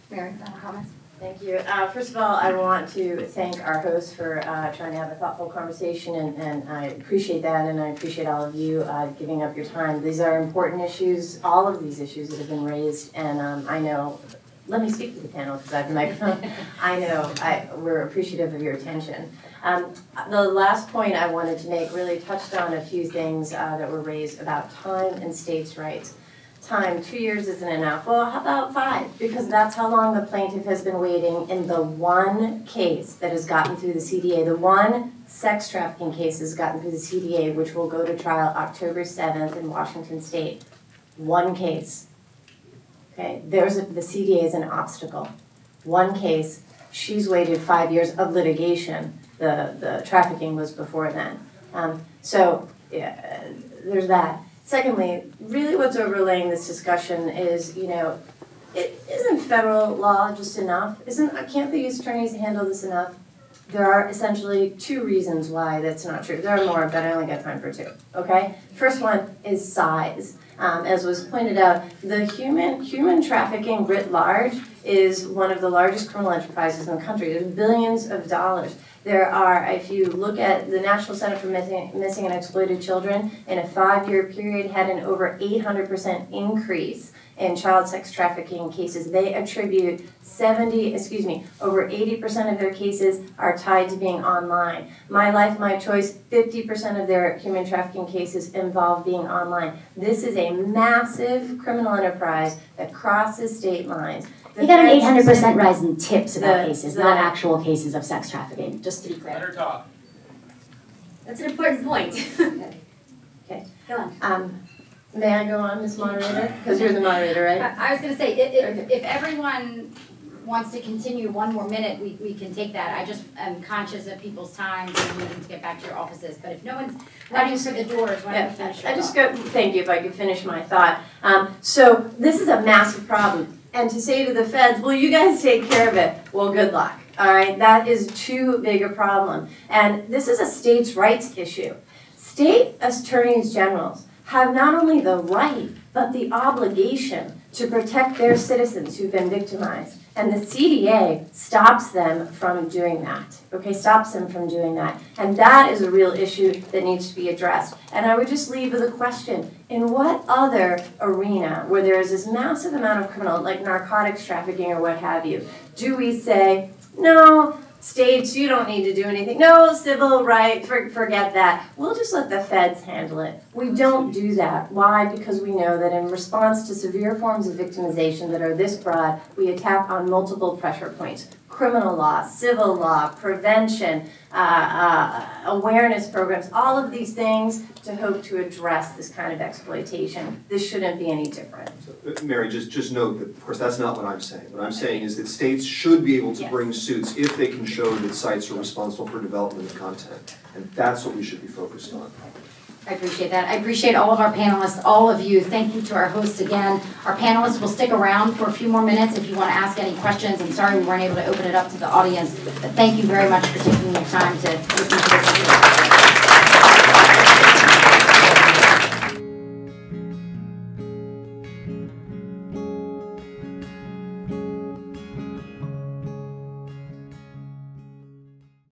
Mary, final comments? Thank you. First of all, I want to thank our hosts for trying to have a thoughtful conversation, and I appreciate that, and I appreciate all of you giving up your time. These are important issues, all of these issues that have been raised, and I know, let me speak to the panel because I have the microphone. I know we're appreciative of your attention. The last point I wanted to make really touched on a few things that were raised about time and states' rights. Time, 2 years isn't enough. Well, how about 5? Because that's how long the plaintiff has been waiting in the one case that has gotten through the CDA. The one sex trafficking case has gotten through the CDA, which will go to trial October 7th in Washington State. One case. Okay, the CDA is an obstacle. One case. She's waited 5 years of litigation. The trafficking was before then. So yeah, there's that. Secondly, really what's overlaying this discussion is, it isn't federal law just enough? Can't the U.S. attorneys handle this enough? There are essentially 2 reasons why that's not true. There are more, but I only got time for 2, okay? First one is size. As was pointed out, the human trafficking writ large is one of the largest criminal enterprises in the country. There's billions of dollars. There are, if you look at the National Center for Missing and Exploited Children, in a 5-year period had an over 800% increase in child sex trafficking cases. They attribute over 80% of their cases are tied to being online. My Life, My Choice, 50% of their human trafficking cases involve being online. This is a massive criminal enterprise that crosses state lines. We got an 800% rise in tips about cases, not actual cases of sex trafficking, just to be clear. Let her talk. That's an important point. Okay. Go on. May I go on, Ms. Moderator? Because you're the moderator, right? I was gonna say, if everyone wants to continue 1 more minute, we can take that. I just am conscious of people's time and needing to get back to your offices. But if no one's running for the doors, why don't we finish your thought? Thank you, if I could finish my thought. So this is a massive problem. And to say to the feds, well, you guys take care of it, well, good luck. All right, that is too big a problem. And this is a states' rights issue. State attorneys generals have not only the right, but the obligation to protect their citizens who've been victimized. And the CDA stops them from doing that, okay, stops them from doing that. And that is a real issue that needs to be addressed. And I would just leave with a question. In what other arena where there is this massive amount of criminal, like narcotics trafficking or what have you, do we say, no, states, you don't need to do anything. No, civil right, forget that. We'll just let the feds handle it. We don't do that. Why? Because we know that in response to severe forms of victimization that are this broad, we attack on multiple pressure points. Criminal law, civil law, prevention, awareness programs, all of these things to hope to address this kind of exploitation. This shouldn't be any different. So, Mary, just note that, of course, that's not what I'm saying. What I'm saying is that states should be able to bring suits if they can show that sites are responsible for development of content. And that's what we should be focused on. I appreciate that. I appreciate all of our panelists, all of you. Thank you to our hosts again. Our panelists will stick around for a few more minutes if you want to ask any questions. I'm sorry we weren't able to open it up to the audience, but thank you very much for taking your time to listen to this.